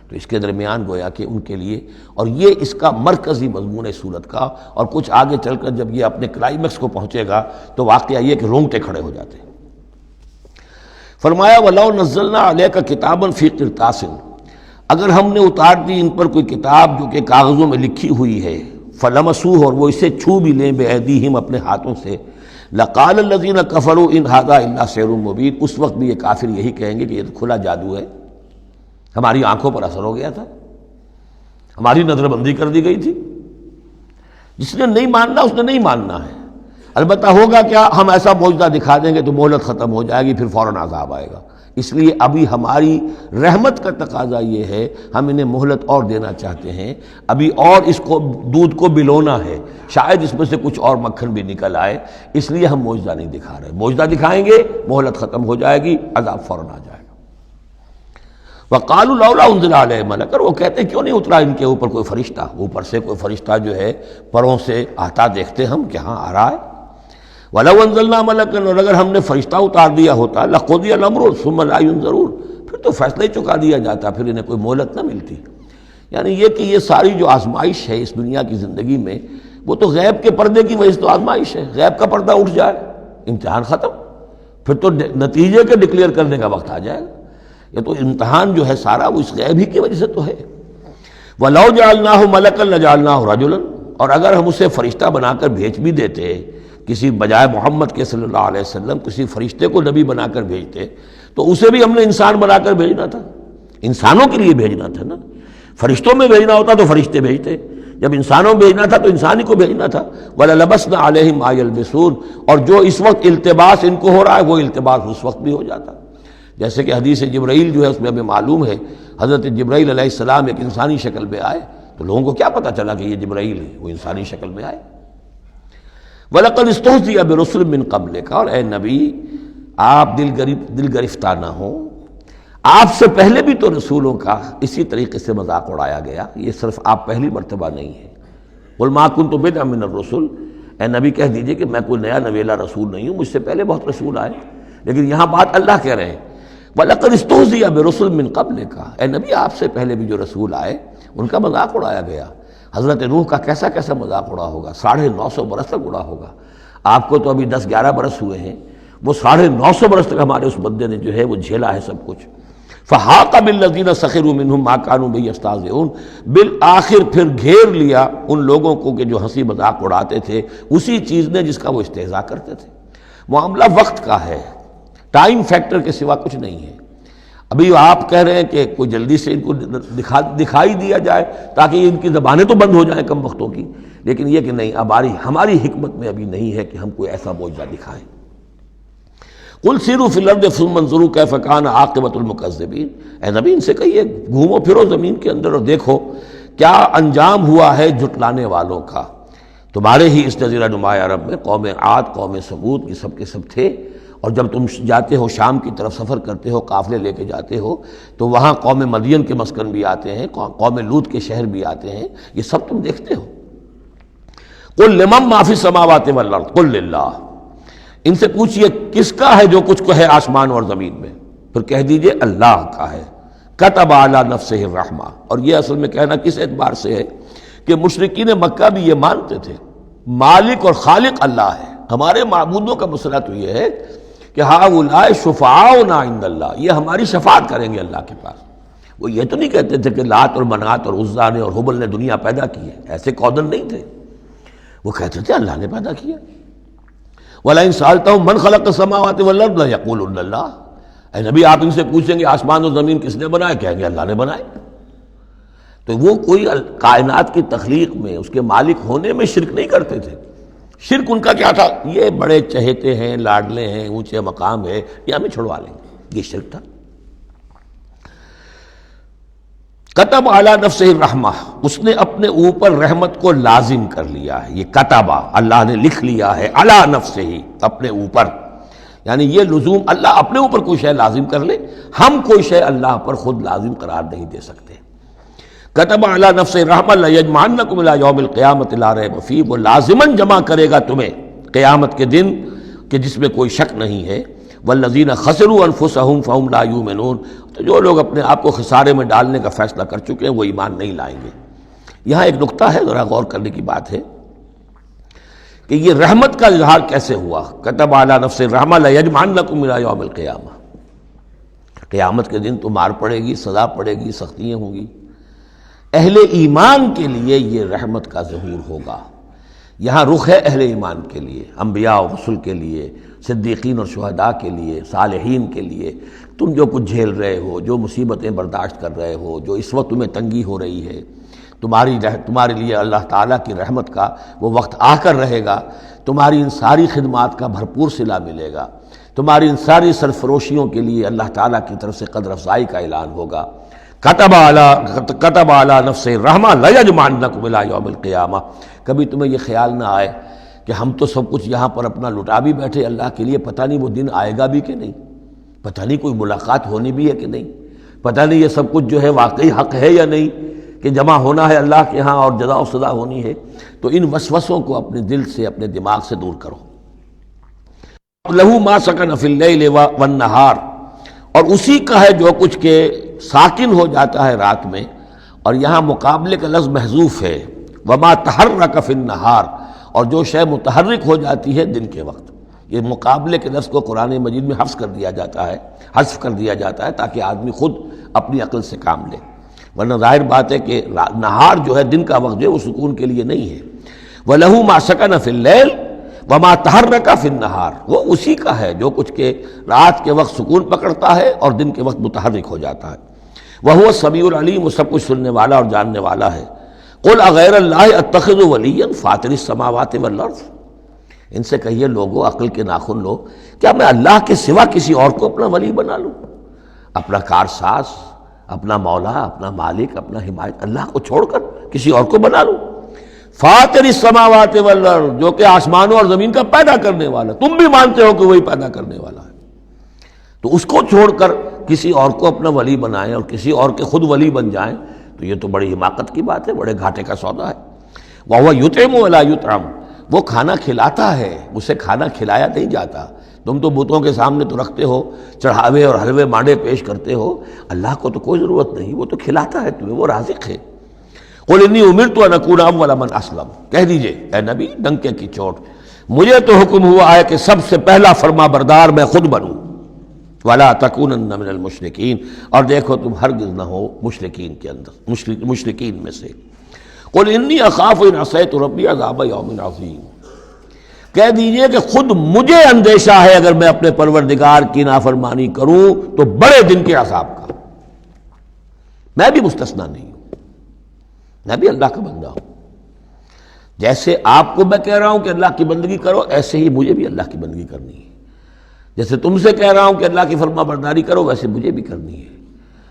تو اس کے درمیان گویا کہ ان کے لیے، اور یہ اس کا مرکزی مضمون ہے صورت کا، اور کچھ آگے چل کر جب یہ اپنے کلائمیکس کو پہنچے گا تو واقعہ یہ کہ رونگٹے کھڑے ہو جاتے ہیں۔ فرمایا وَلَوْ نَزَّلْنَا عَلَيْكَ كِتَابًا فِي قِرْطَاسٍ، اگر ہم نے اتار دی ان پر کوئی کتاب جو کہ کاغذوں میں لکھی ہوئی ہے، فَلَمَسُوهُ، اور وہ اسے چھو بھی لیں بِأَيْدِيهِمْ اپنے ہاتھوں سے، لَقَالَ الَّذِينَ كَفَرُوا إِنْ هَذَا إِلَّا سِحْرٌ مُبِينٌ، اس وقت بھی یہ کافر یہی کہیں گے کہ یہ تو کھلا جادو ہے، ہماری آنکھوں پر اثر ہو گیا تھا، ہماری نظر بندی کر دی گئی تھی۔ جس نے نہیں ماننا اس نے نہیں ماننا ہے، البتہ ہوگا کیا، ہم ایسا معجزہ دکھا دیں گے تو مہلت ختم ہو جائے گی، پھر فوراً عذاب آئے گا۔ اس لیے ابھی ہماری رحمت کا تقاضا یہ ہے، ہم انہیں مہلت اور دینا چاہتے ہیں، ابھی اور اس کو دودھ کو بلونا ہے، شاید اس میں سے کچھ اور مکھن بھی نکل آئے، اس لیے ہم معجزہ نہیں دکھا رہے۔ معجزہ دکھائیں گے مہلت ختم ہو جائے گی، عذاب فوراً آ جائے گا۔ وَقَالُوا لَوْلَا أُنزِلَ عَلَيْهِ مَلَكٌ، اور وہ کہتے ہیں کیوں نہیں اترا ان کے اوپر کوئی فرشتہ، اوپر سے کوئی فرشتہ جو ہے پروں سے آتا دیکھتے ہم کہ ہاں آ رہا ہے۔ وَلَوْ أَنزَلْنَا مَلَكًا، اور اگر ہم نے فرشتہ اتار دیا ہوتا، لَقُضِيَ الْأَمْرُ ثُمَّ لَا يُنظَرُونَ، پھر تو فیصلہ ہی چکا دیا جاتا، پھر انہیں کوئی مہلت نہ ملتی۔ یعنی یہ کہ یہ ساری جو آزمائش ہے اس دنیا کی زندگی میں، وہ تو غیب کے پردے کی وجہ سے تو آزمائش ہے، غیب کا پردہ اٹھ جائے امتحان ختم، پھر تو نتیجے کے ڈکلیئر کرنے کا وقت آ جائے گا۔ یہ تو امتحان جو ہے سارا وہ اس غیب ہی کی وجہ سے تو ہے۔ وَلَوْ جَعَلْنَاهُ مَلَكًا لَجَعَلْنَاهُ رَجُلًا، اور اگر ہم اسے فرشتہ بنا کر بھیج بھی دیتے، کسی بجائے محمد کے صلی اللہ علیہ وسلم کسی فرشتے کو نبی بنا کر بھیجتے، تو اسے بھی ہم نے انسان بنا کر بھیجنا تھا، انسانوں کے لیے بھیجنا تھا نا۔ فرشتوں میں بھیجنا ہوتا تو فرشتے بھیجتے، جب انسانوں میں بھیجنا تھا تو انسان ہی کو بھیجنا تھا۔ وَلَلَبَسْنَا عَلَيْهِمْ مَا يَلْبِسُونَ، اور جو اس وقت التباس ان کو ہو رہا ہے وہ التباس اس وقت بھی ہو جاتا۔ جیسے کہ حدیث جبرائیل جو ہے اس میں ہمیں معلوم ہے حضرت جبرائیل علیہ السلام ایک انسانی شکل میں آئے، تو لوگوں کو کیا پتہ چلا کہ یہ جبرائیل ہے، وہ انسانی شکل میں آئے۔ وَلَقَدِ اسْتُهْزِئَ بِرُسُلٍ مِّن قَبْلِكَ، اور اے نبی آپ دل گرفتہ نہ ہوں، آپ سے پہلے بھی تو رسولوں کا اسی طریقے سے مذاق اڑایا گیا، یہ صرف آپ پہلی مرتبہ نہیں ہے۔ قُلْ مَا كُنْتُ بِدْعًا مِّنَ الرُّسُلِ، اے نبی کہہ دیجئے کہ میں کوئی نیا نویلا رسول نہیں ہوں، مجھ سے پہلے بہت رسول آئے، لیکن یہاں بات اللہ کہہ رہے ہیں وَلَقَدِ اسْتُهْزِئَ بِرُسُلٍ مِّن قَبْلِكَ، اے نبی آپ سے پہلے بھی جو رسول آئے ان کا مذاق اڑایا گیا۔ حضرت نوح کا کیسا کیسا مذاق اڑا ہوگا، 950 برس تک اڑا ہوگا۔ آپ کو تو ابھی 10-11 برس ہوئے ہیں، وہ 950 برس تک ہمارے اس بندے نے جو ہے وہ جھیلا ہے سب کچھ۔ فَحَاقَ بِالَّذِينَ سَخِرُوا مِنْهُمْ مَا كَانُوا بِهِ يَسْتَهْزِئُونَ، بالآخر پھر گھیر لیا ان لوگوں کو کہ جو ہنسی مذاق اڑاتے تھے اسی چیز نے جس کا وہ استہزاء کرتے تھے۔ معاملہ وقت کا ہے، ٹائم فیکٹر کے سوا کچھ نہیں ہے۔ ابھی آپ کہہ رہے ہیں کہ کوئی جلدی سے ان کو دکھائی دیا جائے تاکہ ان کی زبانیں تو بند ہو جائیں کم وقتوں کی، لیکن یہ کہ نہیں، ہماری حکمت میں ابھی نہیں ہے کہ ہم کوئی ایسا معجزہ دکھائیں۔ قُلْ سِیرُوا فِی الْأَرْضِ ثُمَّ انظُرُوا کَیْفَ کَانَ عَاقِبَةُ الْمُکَذِّبِینَ، اے نبی ان سے کہیے گھومو پھرو زمین کے اندر اور دیکھو کیا انجام ہوا ہے جھٹلانے والوں کا۔ تمہارے ہی اس جزیرہ نما عرب میں قوم عاد، قوم ثمود، یہ سب کے سب تھے، اور جب تم جاتے ہو شام کی طرف سفر کرتے ہو، قافلے لے کے جاتے ہو، تو وہاں قوم مدین کے مسکن بھی آتے ہیں، قوم لوط کے شہر بھی آتے ہیں، یہ سب تم دیکھتے ہو۔ قُلْ لِمَن مَّا فِی السَّمَاوَاتِ وَالْأَرْضِ قُلْ لِلَّهِ، ان سے پوچھئے کس کا ہے جو کچھ کو ہے آسمان اور زمین میں، پھر کہہ دیجئے اللہ کا ہے۔ کتب علی نفسہ الرحمہ، اور یہ اصل میں کہنا کس اعتبار سے ہے کہ مشرکین مکہ بھی یہ مانتے تھے مالک اور خالق اللہ ہے۔ ہمارے معبودوں کا مسئلہ تو یہ ہے کہ ہؤلاء شفعاؤنا عند اللہ، یہ ہماری شفاعت کریں گے اللہ کے پاس۔ وہ یہ تو نہیں کہتے تھے کہ لات اور منات اور عزا نے اور حبل نے دنیا پیدا کی ہے، ایسے کودن نہیں تھے، وہ کہتے تھے اللہ نے پیدا کیا۔ وَلَئِن سَأَلْتَهُم مَّنْ خَلَقَ السَّمَاوَاتِ وَالْأَرْضَ لَيَقُولُنَّ اللَّهُ، اے نبی آپ ان سے پوچھیں گے آسمان اور زمین کس نے بنائے، کہیں گے اللہ نے بنائے۔ تو وہ کوئی کائنات کی تخلیق میں اس کے مالک ہونے میں شرک نہیں کرتے تھے۔ شرک ان کا کیا تھا، یہ بڑے چہیتے ہیں، لاڈلے ہیں، اونچے مقام ہے، یہ ہمیں چھڑوا لیں گے، یہ شرک تھا۔ کتب علی نفسہ الرحمہ، اس نے اپنے اوپر رحمت کو لازم کر لیا ہے، یہ کتبہ اللہ نے لکھ لیا ہے، علی نفسہ ہی اپنے اوپر، یعنی یہ لزوم اللہ اپنے اوپر کوئی شے لازم کر لے، ہم کوئی شے اللہ پر خود لازم قرار نہیں دے سکتے۔ کتب علی نفسہ الرحمہ لیجمعنکم الی یوم القیامۃ لا ریب فیہ، وہ لازماً جمع کرے گا تمہیں قیامت کے دن کہ جس میں کوئی شک نہیں ہے۔ والذین خسروا انفسہم فہم لا یؤمنون، تو جو لوگ اپنے آپ کو خسارے میں ڈالنے کا فیصلہ کر چکے ہیں وہ ایمان نہیں لائیں گے۔ یہاں ایک نقطہ ہے، ذرا غور کرنے کی بات ہے کہ یہ رحمت کا اظہار کیسے ہوا۔ کتب علی نفسہ الرحمہ لیجمعنکم الی یوم القیامہ، قیامت کے دن تو مار پڑے گی، سزا پڑے گی، سختیاں ہوں گی۔ اہل ایمان کے لیے یہ رحمت کا ظہور ہوگا، یہاں رخ ہے اہل ایمان کے لیے، انبیاء و رسل کے لیے، صدیقین اور شہداء کے لیے، صالحین کے لیے۔ تم جو کچھ جھیل رہے ہو، جو مصیبتیں برداشت کر رہے ہو، جو اس وقت تمہیں تنگی ہو رہی ہے، تمہارے لیے اللہ تعالیٰ کی رحمت کا وہ وقت آ کر رہے گا، تمہاری ان ساری خدمات کا بھرپور صلہ ملے گا، تمہاری ان ساری سرفروشیوں کے لیے اللہ تعالیٰ کی طرف سے قدر افزائی کا اعلان ہوگا۔ کتب علی نفسہ الرحمہ لیجمعنکم الی یوم القیامہ، کبھی تمہیں یہ خیال نہ آئے کہ ہم تو سب کچھ یہاں پر اپنا لٹا بھی بیٹھے اللہ کے لیے، پتہ نہیں وہ دن آئے گا بھی کہ نہیں، پتہ نہیں کوئی ملاقات ہونی بھی ہے کہ نہیں، پتہ نہیں یہ سب کچھ جو ہے واقعی حق ہے یا نہیں کہ جمع ہونا ہے اللہ کے ہاں اور جزا و سزا ہونی ہے۔ تو ان وسوسوں کو اپنے دل سے، اپنے دماغ سے دور کرو۔ لَهُ مَا سَكَنَ فِي اللَّيْلِ وَالنَّهَارِ، اور اسی کا ہے جو کچھ کہ ساکن ہو جاتا ہے رات میں، اور یہاں مقابلے کا لفظ محذوف ہے، وَمَا تَحَرَّكَ فِي النَّهَارِ، اور جو شے متحرک ہو جاتی ہے دن کے وقت۔ یہ مقابلے کے لفظ کو قرآن مجید میں حذف کر دیا جاتا ہے تاکہ آدمی خود اپنی عقل سے کام لے، ورنہ ظاہر بات ہے کہ نہار جو ہے دن کا وقت جو ہے وہ سکون کے لیے نہیں ہے۔ وَلَهُ مَا سَكَنَ فِي اللَّيْلِ وَمَا تَحَرَّكَ فِي النَّهَارِ، وہ اسی کا ہے جو کچھ کہ رات کے وقت سکون پکڑتا ہے اور دن کے وقت متحرک ہو جاتا ہے۔ وَهُوَ السَّمِيعُ الْعَلِيمُ، وہ سب کچھ سننے والا اور جاننے والا ہے۔ قُلْ أَغَيْرَ اللَّهِ أَتَّخِذُ وَلِيًّا فَاطِرِ السَّمَاوَاتِ وَالْأَرْضِ، ان سے کہیے لوگو، عقل کے ناخن لو، کیا میں اللہ کے سوا کسی اور کو اپنا ولی بنا لوں؟ اپنا کارساز، اپنا مولا، اپنا مالک، اپنا حمایت اللہ کو چھوڑ کر کسی اور کو بنا لو۔ فاطر السماوات والارض، جو کہ آسمانوں اور زمین کا پیدا کرنے والا، تم بھی مانتے ہو کہ وہی پیدا کرنے والا ہے، تو اس کو چھوڑ کر کسی اور کو اپنا ولی بنائیں اور کسی اور کے خود ولی بن جائیں، تو یہ تو بڑی حماقت کی بات ہے، بڑے گھاٹے کا سودا ہے۔ وَهُوَ يُطْعِمُ وَلَا يُطْعَمُ، وہ کھانا کھلاتا ہے، اسے کھانا کھلایا نہیں جاتا۔ تم تو بتوں کے سامنے تو رکھتے ہو، چڑھاوے اور حلوے مانڈے پیش کرتے ہو، اللہ کو تو کوئی ضرورت نہیں، وہ تو کھلاتا ہے تمہیں، وہ رازق ہے۔ قُلْ إِنِّي أُمِرْتُ أَنْ أَكُونَ أَوَّلَ مَنْ أَسْلَمَ، کہہ دیجئے اے نبی ڈنکے کی چوٹ، مجھے تو حکم ہوا ہے کہ سب سے پہلا فرما بردار میں خود بنوں۔ وَلَا تَكُونَنَّ مِنَ الْمُشْرِكِينَ، اور دیکھو تم ہرگز نہ ہو مشرکین کے اندر، مشرکین میں سے۔ قُلْ إِنِّي أَخَافُ إِنْ عَصَيْتُ رَبِّي عَذَابَ يَوْمٍ عَظِيمٍ، کہہ دیجئے کہ خود مجھے اندیشہ ہے اگر میں اپنے پروردگار کی نافرمانی کروں تو بڑے دن کے عذاب کا۔ میں بھی مستثنیٰ نہیں ہوں، میں بھی اللہ کا بندہ ہوں۔ جیسے آپ کو میں کہہ رہا ہوں کہ اللہ کی بندگی کرو، ایسے ہی مجھے بھی اللہ کی بندگی کرنی ہے۔ جیسے تم سے کہہ رہا ہوں کہ اللہ کی فرما برداری کرو، ویسے مجھے بھی کرنی ہے۔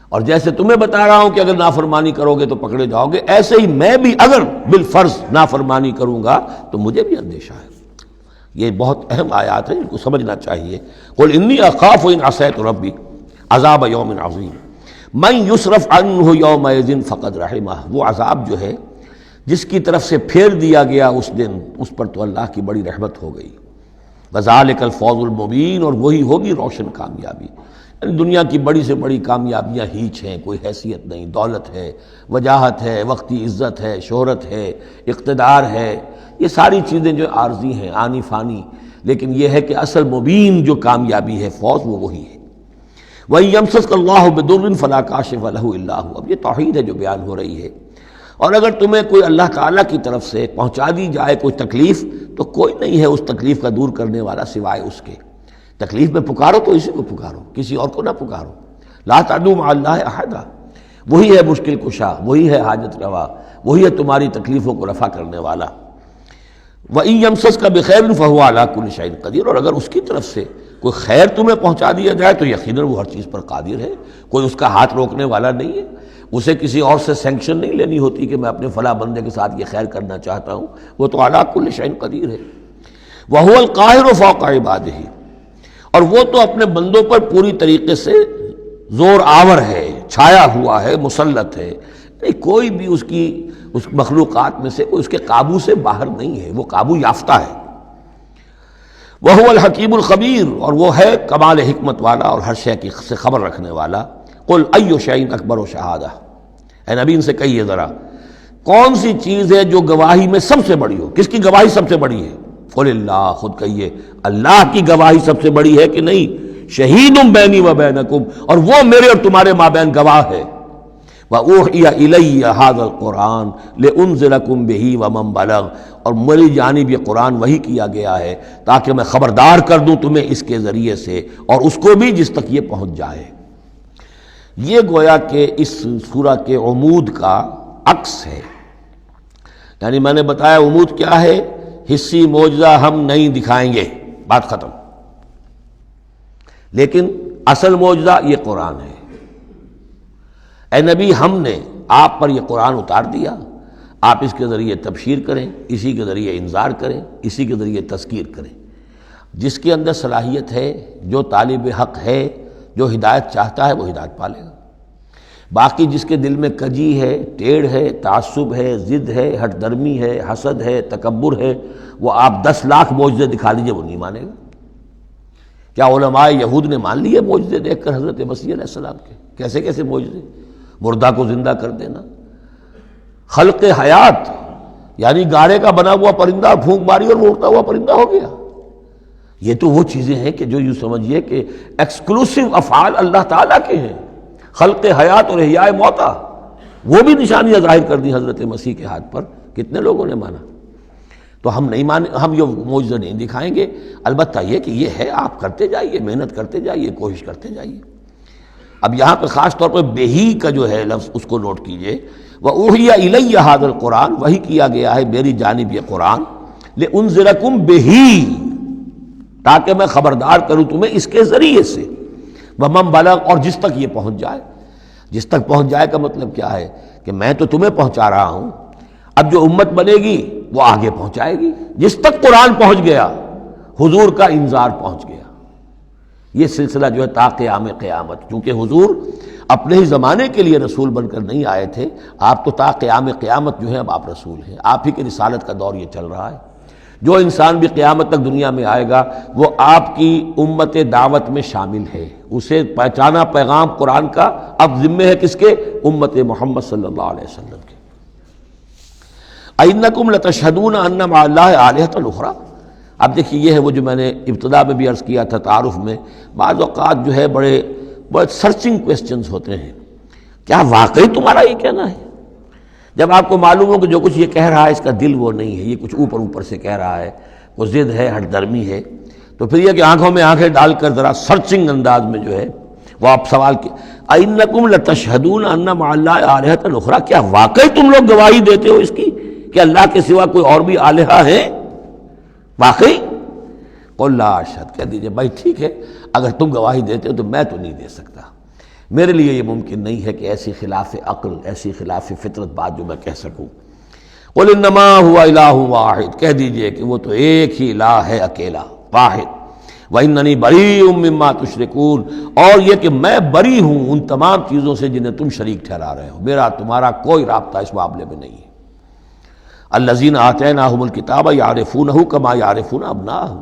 اور جیسے تمہیں بتا رہا ہوں کہ اگر نافرمانی کرو گے تو پکڑے جاؤ گے، ایسے ہی میں بھی اگر بالفرض نافرمانی کروں گا تو مجھے بھی اندیشہ ہے۔ یہ بہت اہم آیات ہیں، ان کو سمجھنا چاہیے۔ قل انی اخاف ان عصیت ربی عذاب یوم عظیم من یصرف عنہ یومئذ فقد رحمہ، وہ عذاب جو ہے جس کی طرف سے پھیر دیا گیا اس دن، اس پر تو اللہ کی بڑی رحمت ہو گئی۔ وذالک الفوز المبین، اور وہی ہوگی روشن کامیابی۔ یعنی دنیا کی بڑی سے بڑی کامیابیاں ہیچ ہیں، کوئی حیثیت نہیں، دولت ہے، وجاہت ہے، وقتی عزت ہے، شہرت ہے، اقتدار ہے، یہ ساری چیزیں جو عارضی ہیں، آنی فانی، لیکن یہ ہے کہ اصل مبین جو کامیابی ہے، فوز، وہ وہی ہے۔ وَإِن يَمْسَسْكَ اللَّهُ بِضُرٍّ فَلَا كَاشِفَ لَهُ إِلَّا هُوَ، اب یہ توحید ہے جو بیان ہو رہی ہے۔ اور اگر تمہیں کوئی اللہ تعالیٰ کی طرف سے پہنچا دی جائے کوئی تکلیف، تو کوئی نہیں ہے اس تکلیف کا دور کرنے والا سوائے اس کے۔ تکلیف میں پکارو تو اسی کو پکارو، کسی اور کو نہ پکارو۔ لا تدعوا مع اللہ احدا، وہی ہے مشکل کشا، وہی ہے حاجت روا، وہی ہے تمہاری تکلیفوں کو رفع کرنے والا۔ وَإِن يَمْسَسْكَ بِخَيْرٍ فَهُوَ عَلَىٰ كُلِّ شَيْءٍ قَدِيرٌ، اور اگر اس کی طرف سے کوئی خیر تمہیں پہنچا دیا جائے تو یقیناً وہ ہر چیز پر قادر ہے، کوئی اس کا ہاتھ روکنے والا نہیں ہے۔ اسے کسی اور سے سینکشن نہیں لینی ہوتی کہ میں اپنے فلاں بندے کے ساتھ یہ خیر کرنا چاہتا ہوں، وہ تو عَلَىٰ كُلِّ شَيْءٍ قدیر ہے۔ وَهُوَ الْقَاهِرُ فَوْقَ عِبَادِهِ، اور وہ تو اپنے بندوں پر پوری طریقے سے زور آور ہے، چھایا ہوا ہے، مسلط ہے، کوئی بھی اس مخلوقات میں سے کوئی اس کے قابو سے باہر نہیں ہے، وہ قابو یافتہ ہے۔ وَهُوَ الْحَكِيمُ الْخَبِيرُ، اور وہ ہے کمال حکمت والا اور ہر شے کی سے خبر رکھنے والا۔ قُلْ أَيُّ شَيْءٍ أَكْبَرُ شَهَادَةً، اے نبی ان سے کہیے ذرا کون سی چیز ہے جو گواہی میں سب سے بڑی ہو؟ کس کی گواہی سب سے بڑی ہے؟ قُلِ اللَّهُ، خود کہیے اللہ کی گواہی سب سے بڑی ہے کہ نہیں؟ شہید بینی و بینکم، اور وہ میرے اور تمہارے مابین گواہ ہے۔ وَأُوحِيَ إِلَيَّ هَذَا الْقُرْآنُ لِأُنذِرَكُم بِهِ وَمَن بَلَغَ، اور میری جانب یہ قرآن وحی کیا گیا ہے تاکہ میں خبردار کر دوں تمہیں اس کے ذریعے سے، اور اس کو بھی جس تک یہ پہنچ جائے۔ یہ گویا کہ اس سورہ کے عمود کا عکس ہے۔ یعنی میں نے بتایا عمود کیا ہے، حصی معجزہ ہم نہیں دکھائیں گے، بات ختم۔ لیکن اصل معجزہ یہ قرآن ہے۔ اے نبی ہم نے آپ پر یہ قرآن اتار دیا، آپ اس کے ذریعے تبشیر کریں، اسی کے ذریعے انذار کریں، اسی کے ذریعے تذکیر کریں۔ جس کے اندر صلاحیت ہے، جو طالب حق ہے، جو ہدایت چاہتا ہے، وہ ہدایت پالے گا۔ باقی جس کے دل میں کجی ہے، ٹیڑھ ہے، تعصب ہے، ضد ہے، ہٹ درمی ہے، حسد ہے، تکبر ہے، وہ آپ 10 لاکھ معجزے دکھا دیجئے، وہ نہیں مانے گا۔ کیا علماء یہود نے مان لیے معجزے دیکھ کر حضرت مسیح علیہ السلام کے؟ کیسے کیسے معجزے، مردہ کو زندہ کر دینا، خلق حیات، یعنی گاڑے کا بنا ہوا پرندہ پھونک ماری اور وہ اڑتا ہوا پرندہ ہو گیا۔ یہ تو وہ چیزیں ہیں کہ جو یوں سمجھیے کہ ایکسکلوسیو افعال اللہ تعالیٰ کے ہیں، خلق حیات اور احیاء موتا، وہ بھی نشانیاں ظاہر کر دی حضرت مسیح کے ہاتھ پر، کتنے لوگوں نے مانا؟ تو ہم نہیں مانے، ہم یہ معجزہ نہیں دکھائیں گے، البتہ یہ کہ یہ ہے، آپ کرتے جائیے، محنت کرتے جائیے، کوشش کرتے جائیے۔ اب یہاں پہ خاص طور پہ بہی کا جو ہے لفظ اس کو نوٹ کیجئے، وَأُوحِيَ إِلَيَّ هَذَا الْقُرْآنُ، وحی کیا گیا ہے میری جانب یہ قرآن، لِأُنذِرَكُم بِهِ، تاکہ میں خبردار کروں تمہیں اس کے ذریعے سے، ومن بلغ، اور جس تک یہ پہنچ جائے. جس تک پہنچ جائے کا مطلب کیا ہے کہ میں تو تمہیں پہنچا رہا ہوں، اب جو امت بنے گی وہ آگے پہنچائے گی. جس تک قرآن پہنچ گیا حضور کا انذار پہنچ گیا. یہ سلسلہ جو ہے تا قیام قیامت، کیونکہ حضور اپنے ہی زمانے کے لیے رسول بن کر نہیں آئے تھے، آپ تو تا قیام قیامت جو ہے اب آپ رسول ہیں. آپ ہی کے رسالت کا دور یہ چل رہا ہے. جو انسان بھی قیامت تک دنیا میں آئے گا وہ آپ کی امت دعوت میں شامل ہے. اسے پہچانا پیغام قرآن کا اب ذمہ ہے کس کے؟ امت محمد صلی اللہ علیہ وسلم کے. اِنَّکُمْ لَتَشْهَدُونَ أَنَّ مَعَ اللَّهِ آلِهَةً أُخْرَىٰ. اب دیکھیے یہ ہے وہ جو میں نے ابتدا میں بھی عرض کیا تھا تعارف میں، بعض اوقات جو ہے بڑے سرچنگ کویسچنز ہوتے ہیں. کیا واقعی تمہارا یہ کہنا ہے؟ جب آپ کو معلوم ہو کہ جو کچھ یہ کہہ رہا ہے اس کا دل وہ نہیں ہے، یہ کچھ اوپر اوپر سے کہہ رہا ہے، وہ ضد ہے، ہٹ درمی ہے، تو پھر یہ کہ آنکھوں میں آنکھیں ڈال کر ذرا سرچنگ انداز میں جو ہے وہ آپ سوال کی اِنَّکُمْ لَتَشْهَدُونَ أَنَّ مَعَ اللَّهِ آلِهَةً أُخْرَىٰ. کیا واقعی تم لوگ گواہی دیتے ہو اس کی کہ اللہ کے سوا کوئی اور بھی آلہہ ہے؟ واقعی؟ قُل لَا أَشْهَدُ، کہہ دیجئے بھائی ٹھیک ہے، اگر تم گواہی دیتے ہو تو میں تو نہیں دے سکتا. میرے لیے یہ ممکن نہیں ہے کہ ایسی خلاف عقل، ایسی خلاف فطرت بات جو میں کہہ سکوں. قُلْ إِنَّمَا هُوَ إِلَٰهٌ وَاحِدٌ، کہہ دیجئے کہ وہ تو ایک ہی الہ ہے، اکیلا، واحد. وَإِنَّنِي بَرِيءٌ مِّمَّا تُشْرِكُونَ، اور یہ کہ میں بری ہوں ان تمام چیزوں سے جنہیں تم شریک ٹھہرا رہے ہو. میرا تمہارا کوئی رابطہ اس معاملے میں نہیں ہے. الَّذِينَ آتَيْنَاهُمُ الْكِتَابَ يَعْرِفُونَهُ كَمَا يَعْرِفُونَ أَبْنَاءَهُمْ.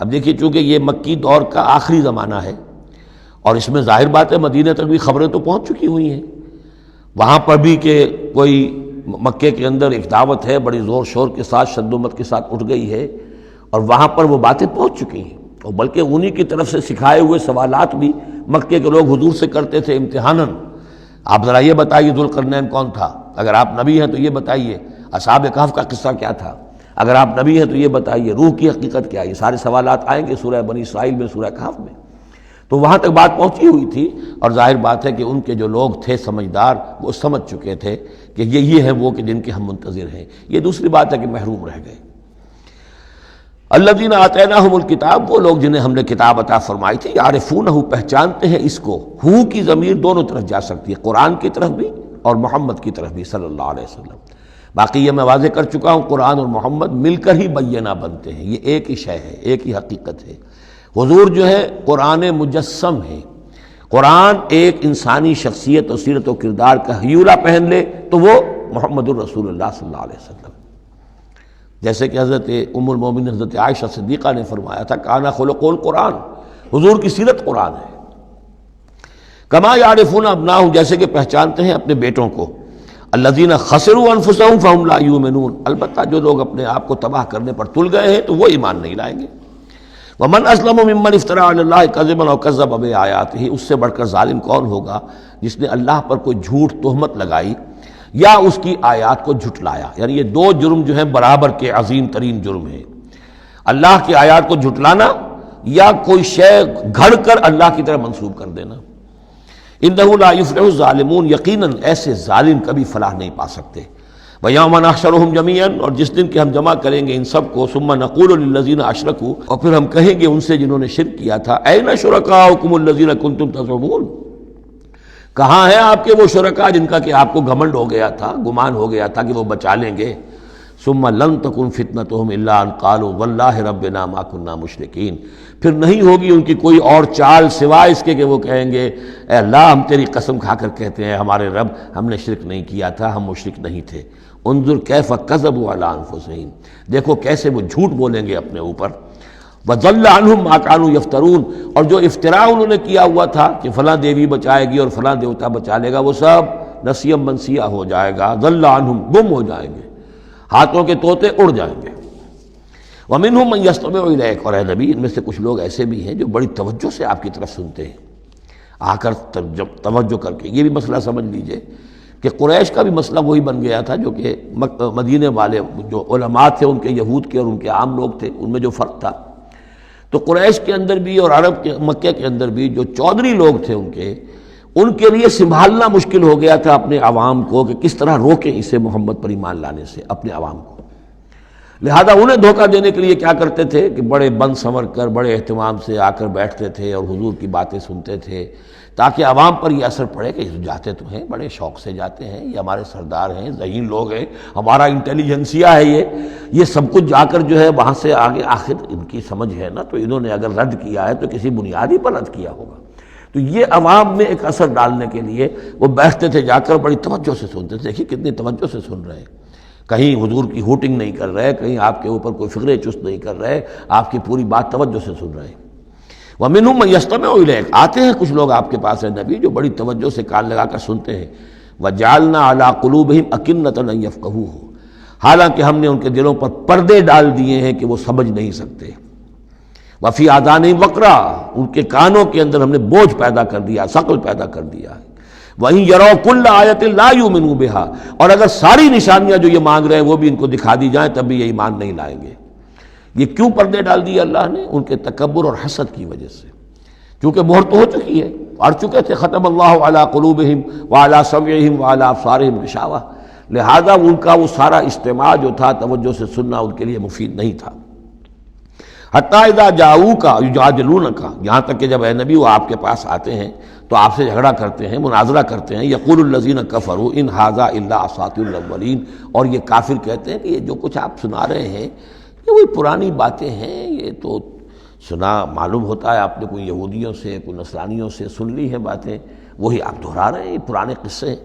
اب دیکھیے چونکہ یہ مکی دور کا آخری زمانہ ہے اور اس میں ظاہر بات ہے مدینہ تک بھی خبریں تو پہنچ چکی ہوئی ہیں، وہاں پر بھی کہ کوئی مکے کے اندر ایک دعوت ہے بڑی زور شور کے ساتھ، شد و مت کے ساتھ اٹھ گئی ہے، اور وہاں پر وہ باتیں پہنچ چکی ہیں. اور بلکہ انہی کی طرف سے سکھائے ہوئے سوالات بھی مکے کے لوگ حضور سے کرتے تھے امتحاناً. آپ ذرا یہ بتائیے ذوالقرنین کون تھا؟ اگر آپ نبی ہیں تو یہ بتائیے. اصحاب کہف کا قصہ کیا تھا؟ اگر آپ نبی ہیں تو یہ بتائیے. روح کی حقیقت کیا ہے؟ یہ سارے سوالات آئیں گے سورہ بنی اسرائیل میں، سورہ کہف میں. تو وہاں تک بات پہنچی ہوئی تھی، اور ظاہر بات ہے کہ ان کے جو لوگ تھے سمجھدار وہ سمجھ چکے تھے کہ یہ ہیں وہ کہ جن کے ہم منتظر ہیں. یہ دوسری بات ہے کہ محروم رہ گئے. الذین آتیناہم الکتاب، وہ لوگ جنہیں ہم نے کتاب عطا فرمائی تھی، یعرفونہ، پہچانتے ہیں اس کو. ہو کی ضمیر دونوں طرف جا سکتی ہے، قرآن کی طرف بھی اور محمد کی طرف بھی صلی اللہ علیہ وسلم. باقی یہ میں واضح کر چکا ہوں قرآن اور محمد مل کر ہی بینہ بنتے ہیں، یہ ایک ہی شے ہے، ایک ہی حقیقت ہے. حضور جو ہے قرآن مجسم ہے. قرآن ایک انسانی شخصیت اور سیرت و کردار کا ہیولہ پہن لے تو وہ محمد الرسول اللہ صلی اللہ علیہ وسلم. جیسے کہ حضرت ام المومنین حضرت عائشہ صدیقہ نے فرمایا تھا کانا خلق القرآن، حضور کی سیرت قرآن ہے. کما یعرفون ابناہم، جیسے کہ پہچانتے ہیں اپنے بیٹوں کو. الذین خسروا انفسہم فہم لا یؤمنون، البتہ جو لوگ اپنے آپ کو تباہ کرنے پر تل گئے ہیں تو وہ ایمان نہیں لائیں گے. ومن اسلم ممن افترى علی اللہ کذبا او کذب بآیاتہ، اس سے بڑھ کر ظالم کون ہوگا جس نے اللہ پر کوئی جھوٹ تہمت لگائی یا اس کی آیات کو جھٹلایا. یعنی یہ دو جرم جو ہیں برابر کے عظیم ترین جرم ہیں، اللہ کی آیات کو جھٹلانا یا کوئی شے گھڑ کر اللہ کی طرف منسوب کر دینا. انہ لا یفلح الظالمون، یقیناً ایسے ظالم کبھی فلاح نہیں پا سکتے. وَيَوْمَ نَحْشُرُهُمْ جَمِيعًا، اور جس دن کہ ہم جمع کریں گے ان سب کو. ثُمَّ نَقُولُ لِلَّذِينَ أَشْرَكُوا، اور پھر ہم کہیں گے ان سے جنہوں نے شرک کیا تھا، أَيْنَ شُرَكَاؤُكُمُ الَّذِينَ كُنتُمْ تَزْعُمُونَ، کہاں ہیں آپ کے وہ شرکاء جن کا کہ آپ کو گھمنڈ ہو گیا تھا، گمان ہو گیا تھا کہ وہ بچا لیں گے. ثُمَّ لَن تَكُنْ فِتْنَتُهُمْ إِلَّا أَنْ قَالُوا وَاللَّهِ رَبِّنَا مَا كُنَّا مُشْرِكِينَ، پھر نہیں ہوگی ان کی کوئی اور چال سوائے اس کے کہ وہ کہیں گے اے اللہ ہم تیری قسم کھا کر کہتے ہیں ہمارے رب ہم نے شرک نہیں کیا تھا، ہم مشرک نہیں تھے. انظر کیف کذبوا علی انفسہم، دیکھو کیسے وہ جھوٹ بولیں گے اپنے اوپر. وضل عنہم ما كانوا یفترون، اور جو افتراء انہوں نے کیا ہوا تھا کہ فلاں دیوی بچائے گی اور فلاں دیوتا بچا لے گا، وہ سب نسیم منسیہ ہو جائے گا. ضل عنہم، گم ہو جائیں گے، ہاتھوں کے طوطے اڑ جائیں گے. ومنہم من یستمع الیک، اور اے نبی ان میں سے کچھ لوگ ایسے بھی ہیں جو بڑی توجہ سے آپ کی طرف سنتے ہیں، آ کر توجہ کر کے. یہ بھی مسئلہ سمجھ لیجئے کہ قریش کا بھی مسئلہ وہی بن گیا تھا جو کہ مدینے والے جو علماء تھے ان کے یہود کے اور ان کے عام لوگ تھے ان میں جو فرق تھا. تو قریش کے اندر بھی اور عرب کے مکہ کے اندر بھی جو چودھری لوگ تھے ان کے لیے سنبھالنا مشکل ہو گیا تھا اپنے عوام کو کہ کس طرح روکیں اسے محمد پر ایمان لانے سے اپنے عوام کو. لہذا انہیں دھوکہ دینے کے لیے کیا کرتے تھے کہ بڑے بند سنور کر بڑے اہتمام سے آ کر بیٹھتے تھے اور حضور کی باتیں سنتے تھے، تاکہ عوام پر یہ اثر پڑے کہ جاتے تو ہیں، بڑے شوق سے جاتے ہیں، یہ ہمارے سردار ہیں، ذہین لوگ ہیں، ہمارا انٹیلیجنسیا ہے، یہ سب کچھ جا کر جو ہے وہاں سے آگے آخر ان کی سمجھ ہے نا، تو انہوں نے اگر رد کیا ہے تو کسی بنیادی پر رد کیا ہوگا۔ تو یہ عوام میں ایک اثر ڈالنے کے لیے وہ بیٹھتے تھے جا کر، بڑی توجہ سے سنتے تھے، دیکھیے کتنی توجہ سے سن رہے ہیں، کہیں حضور کی ہوٹنگ نہیں کر رہے، کہیں آپ کے اوپر کوئی فکر چست نہیں کر رہے، آپ کی پوری بات توجہ سے سن رہے ہیں۔ وَمِنْهُمْ مَن يَسْتَمِعُ إِلَيْكَ، آتے ہیں کچھ لوگ آپ کے پاس ہیں نبی جو بڑی توجہ سے کان لگا کر سنتے ہیں۔ وَجَعَلْنَا عَلَىٰ قُلُوبِهِمْ أَكِنَّةً أَن يَفْقَهُوهُ، حالانکہ ہم نے ان کے دلوں پر پردے ڈال دیے ہیں کہ وہ سمجھ نہیں سکتے۔ وَفِي آذَانِهِمْ وَقْرًا، ان کے کانوں کے اندر ہم نے بوجھ پیدا کر دیا، ثقل پیدا کر دیا ہے۔ وَإِن يَرَوْا كُلَّ آيَةٍ لَا يُؤْمِنُوا بِهَا، اور اگر ساری نشانیاں جو یہ مانگ رہے ہیں وہ بھی ان کو دکھا دی جائیں تب بھی یہ ایمان نہیں لائیں گے۔ یہ کیوں پردے ڈال دیے اللہ نے؟ ان کے تکبر اور حسد کی وجہ سے، چونکہ مہر تو ہو چکی ہے، پڑھ چکے تھے ختم اللہ علی قلوبہم وعلی سمعہم وعلی ابصارہم غشاوہ، لہذا ان کا وہ سارا استماع جو تھا، توجہ سے سننا ان کے لیے مفید نہیں تھا۔ حتیٰ اذا جاؤوک یجادلونک، یہاں تک کہ جب اے نبی وہ آپ کے پاس آتے ہیں تو آپ سے جھگڑا کرتے ہیں، مناظرہ کرتے ہیں، یقول الذین کفروا ان ھذا الا اساطیر الاولین، اور یہ کافر کہتے ہیں کہ یہ جو کچھ آپ سنا رہے ہیں یہ وہی پرانی باتیں ہیں، یہ تو سنا معلوم ہوتا ہے آپ نے کوئی یہودیوں سے کوئی نصرانیوں سے سن لی ہے باتیں، وہی آپ دہرا رہے ہیں، یہ پرانے قصے ہیں۔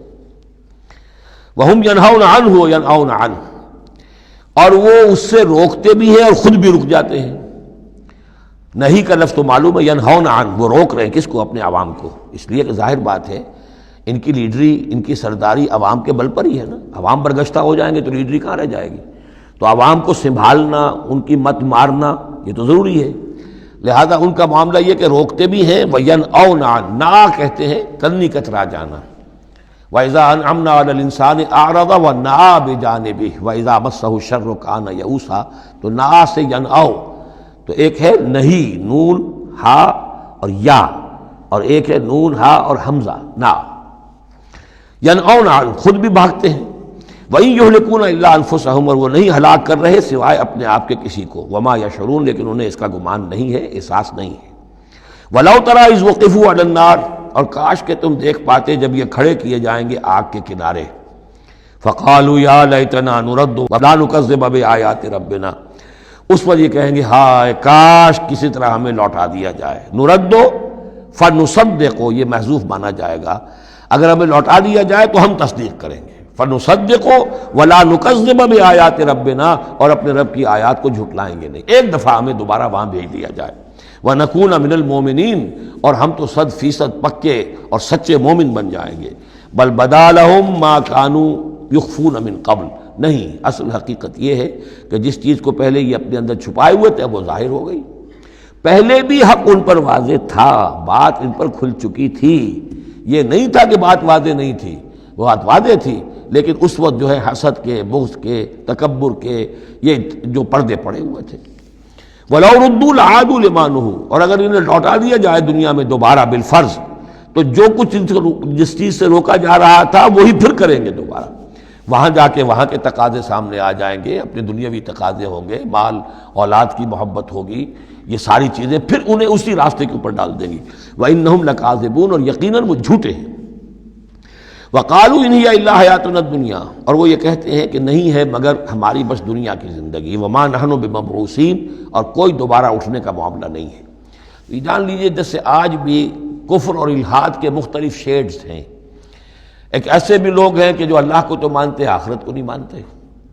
وَهُمْ يَنْهَوْنَ عَنْهُ وَيَنْأَوْنَ عَنْهُ، اور وہ اس سے روکتے بھی ہیں اور خود بھی رک جاتے ہیں۔ نہیں کا لفظ تو معلوم ہے، ینہون عن، وہ روک رہے ہیں کس کو؟ اپنے عوام کو، اس لیے کہ ظاہر بات ہے ان کی لیڈری، ان کی سرداری عوام کے بل پر ہی ہے نا، عوام برگشتہ ہو جائیں گے تو لیڈری کہاں رہ جائے گی؟ تو عوام کو سنبھالنا، ان کی مت مارنا یہ تو ضروری ہے، لہذا ان کا معاملہ یہ کہ روکتے بھی ہیں۔ وَيَنْأَوْنَ عَنْ، نا کہتے ہیں کنی کترا جانا۔ وَإِذَا أَنْعَمْنَا عَلَى الْإِنسَانِ أَعْرَضَ وَنَأَىٰ بِجَانِبِهِ وَإِذَا مَسَّهُ الشَّرُّ كَانَ يَئُوسًا، تو نا سے ینأو، تو ایک ہے نہیں، نون ہا اور یا، اور ایک ہے نون ہا اور حمزہ نا۔ ینأون عن، خود بھی بھاگتے ہیں۔ وَإِن يُهْلِكُونَ إِلَّا أَنفُسَهُمْ، اور وہ نہیں ہلاک کر رہے سوائے اپنے آپ کے کسی کو۔ وَمَا يَشْعُرُونَ، لیکن انہیں اس کا گمان نہیں ہے، احساس نہیں ہے۔ وَلَوْ تَرَىٰ إِذْ وُقِفُوا عَلَى النَّارِ، اور کاش کہ تم دیکھ پاتے جب یہ کھڑے کیے جائیں گے آگ کے کنارے۔ فَقَالُوا يَا لَيْتَنَا نُرَدُّ وَلَا نُكَذِّبَ بِآيَاتِ رَبِّنَا، اس وقت یہ کہیں گے ہائے کاش کسی طرح ہمیں لوٹا دیا جائے۔ نُرَدُّ فَنُصَدِّقُ، یہ محذوف مانا جائے گا، اگر ہمیں لوٹا دیا جائے تو ہم تصدیق کریں گے۔ فَنُصَدِّقُ وَلَا نُكَذِّبَ بِآيَاتِ رَبِّنَا، اور اپنے رب کی آیات کو جھٹلائیں گے نہیں، ایک دفعہ ہمیں دوبارہ وہاں بھیج دیا جائے۔ وَنَكُونَ مِنَ الْمُؤْمِنِينَ، اور ہم تو 100% پکے اور سچے مومن بن جائیں گے۔ بل بدا لَهُم مَا كَانُوا يُخْفُونَ مِن قَبْلُ، نہیں، اصل حقیقت یہ ہے کہ جس چیز کو پہلے یہ اپنے اندر چھپائے ہوئے تھے وہ ظاہر ہو گئی۔ پہلے بھی حق ان پر واضح تھا، بات ان پر کھل چکی تھی، یہ نہیں تھا کہ بات واضح نہیں تھی، وہ بات واضح تھی، لیکن اس وقت جو ہے حسد کے، بغض کے، تکبر کے یہ جو پردے پڑے ہوئے تھے۔ وَلَوْ رُدُّوا لَعَادُوا لِمَا نُهُوا، اور اگر انہیں لوٹا دیا جائے دنیا میں دوبارہ بالفرض، تو جو کچھ جس چیز سے روکا جا رہا تھا وہی پھر کریں گے دوبارہ، وہاں جا کے وہاں کے تقاضے سامنے آ جائیں گے، اپنے دنیاوی تقاضے ہوں گے، مال اولاد کی محبت ہوگی، یہ ساری چیزیں پھر انہیں اسی راستے کے اوپر ڈال دیں گی۔ وَإِنَّهُمْ لَكَاذِبُونَ، اور یقیناً وہ جھوٹے ہیں۔ وَقَالُوا إِنْ هِيَ إِلَّا حَيَاتُنَا الدُّنْيَا، اور وہ یہ کہتے ہیں کہ نہیں ہے مگر ہماری بس دنیا کی زندگی۔ وَمَا نَحْنُ بِمَبْعُوثِينَ، اور کوئی دوبارہ اٹھنے کا معاملہ نہیں ہے۔ یہ جان لیجئے جیسے آج بھی کفر اور الحاد کے مختلف شیڈز ہیں۔ ایک ایسے بھی لوگ ہیں کہ جو اللہ کو تو مانتے ہیں، آخرت کو نہیں مانتے،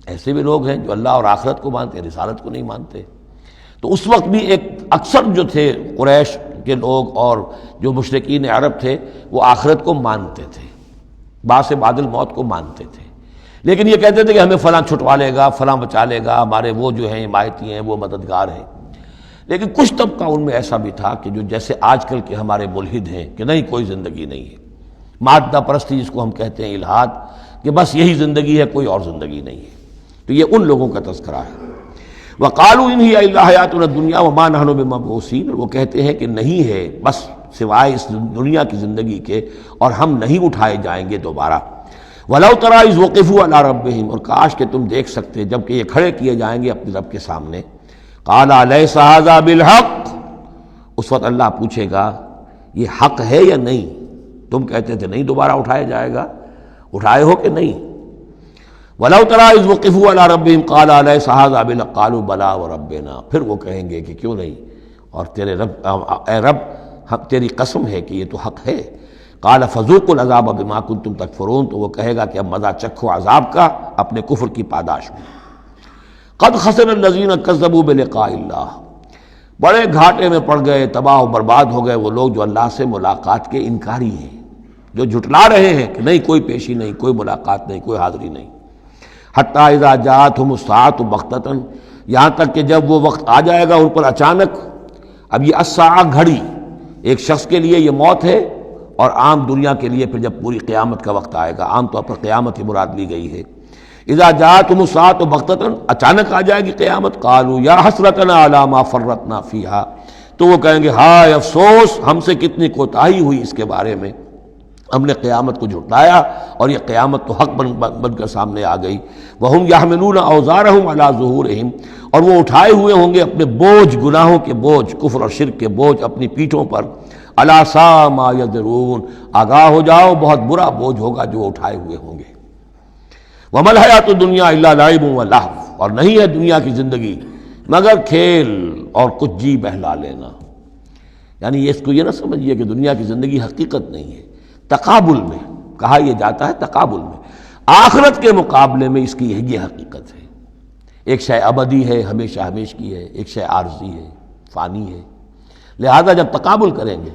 ایسے بھی لوگ ہیں جو اللہ اور آخرت کو مانتے ہیں، رسالت کو نہیں مانتے۔ تو اس وقت بھی ایک اکثر جو تھے قریش کے لوگ اور جو مشرکین عرب تھے وہ آخرت کو مانتے تھے، بعث بعد الموت کو مانتے تھے، لیکن یہ کہتے تھے کہ ہمیں فلاں چھٹوا لے گا، فلاں بچا لے گا، ہمارے وہ جو ہیں حمایتی ہیں، وہ مددگار ہیں۔ لیکن کچھ طبقہ ان میں ایسا بھی تھا کہ جو جیسے آج کل کے ہمارے ملحد ہیں کہ نہیں کوئی زندگی نہیں ہے، مادہ پرستی جس کو ہم کہتے ہیں، الحاد، کہ بس یہی زندگی ہے، کوئی اور زندگی نہیں ہے۔ تو یہ ان لوگوں کا تذکرہ ہے۔ وَقَالُوا إِنْ هِيَ إِلَّا حَيَاتُنَا الدُّنْيَا وَمَا نَحْنُ بِمَبْعُوثِينَ، وہ کہتے ہیں کہ نہیں ہے بس سوائے اس دنیا کی زندگی کے، اور ہم نہیں اٹھائے جائیں گے دوبارہ۔ وَلَوْ تَرَىٰ إِذْ وُقِفُوا عَلَىٰ رَبِّهِمْ، اور کاش کہ تم دیکھ سکتے جب کہ یہ کھڑے کیے جائیں گے اپنے رب کے سامنے. قَالَ أَلَيْسَ هَٰذَا بِالْحَقِّ، اس وقت اللہ پوچھے گا یہ حق ہے یا نہیں؟ تم کہتے تھے نہیں دوبارہ اٹھایا جائے گا، اٹھائے ہو کہ نہیں؟ وَلَوْ تَرَىٰ إِذْ وُقِفُوا عَلَىٰ رَبِّهِمْ قَالَ أَلَيْسَ هَٰذَا بِالْحَقِّ قَالُوا بَلَىٰ وَرَبِّنَا، پھر وہ کہیں گے کہ کیوں نہیں، اور تیرے رب، اے رب تیری قسم ہے کہ یہ تو حق ہے. قال فذوقوا العذاب بما کنتم تکفرون، تو وہ کہے گا کہ اب مزہ چکھو عذاب کا اپنے کفر کی پاداش میں. قد خسر الذین کذبوا بلقاء اللہ، بڑے گھاٹے میں پڑ گئے، تباہ و برباد ہو گئے وہ لوگ جو اللہ سے ملاقات کے انکاری ہیں، جو جھٹلا رہے ہیں کہ نہیں کوئی پیشی نہیں، کوئی ملاقات نہیں، کوئی حاضری نہیں. حتی اذا جاءتہم الساعۃ بغتۃ، یہاں تک کہ جب وہ وقت آ جائے گا ان پر اچانک. اب یہ الساعہ گھڑی ایک شخص کے لیے یہ موت ہے، اور عام دنیا کے لیے پھر جب پوری قیامت کا وقت آئے گا، عام طور پر قیامت ہی مراد لی گئی ہے. اذا جاءتہم الساعۃ بغتۃ، اچانک آ جائے گی قیامت. قالوا یا حسرتنا علی ما فرطنا فیہا، تو وہ کہیں گے ہائے افسوس ہم سے کتنی کوتاہی ہوئی اس کے بارے میں، ہم نے قیامت کو جھٹلایا اور یہ قیامت تو حق بن کر سامنے آ گئی. وہم یحملون اوزارہم علی ظہورہم، اور وہ اٹھائے ہوئے ہوں گے اپنے بوجھ، گناہوں کے بوجھ، کفر اور شرک کے بوجھ اپنی پیٹھوں پر. الا ساء ما یذرون، آگاہ ہو جاؤ بہت برا بوجھ ہوگا جو اٹھائے ہوئے ہوں گے. وما الحیات الدنیا الا لعب ولہو، اور نہیں ہے دنیا کی زندگی مگر کھیل اور کچھ جی بہلا لینا. یعنی اس کو یہ نہ سمجھیے کہ دنیا کی زندگی حقیقت نہیں ہے، تقابل میں کہا یہ جاتا ہے، تقابل میں آخرت کے مقابلے میں اس کی یہ حقیقت ہے. ایک شے ابدی ہے، ہمیشہ ہمیش کی ہے، ایک شے عارضی ہے، فانی ہے. لہذا جب تقابل کریں گے،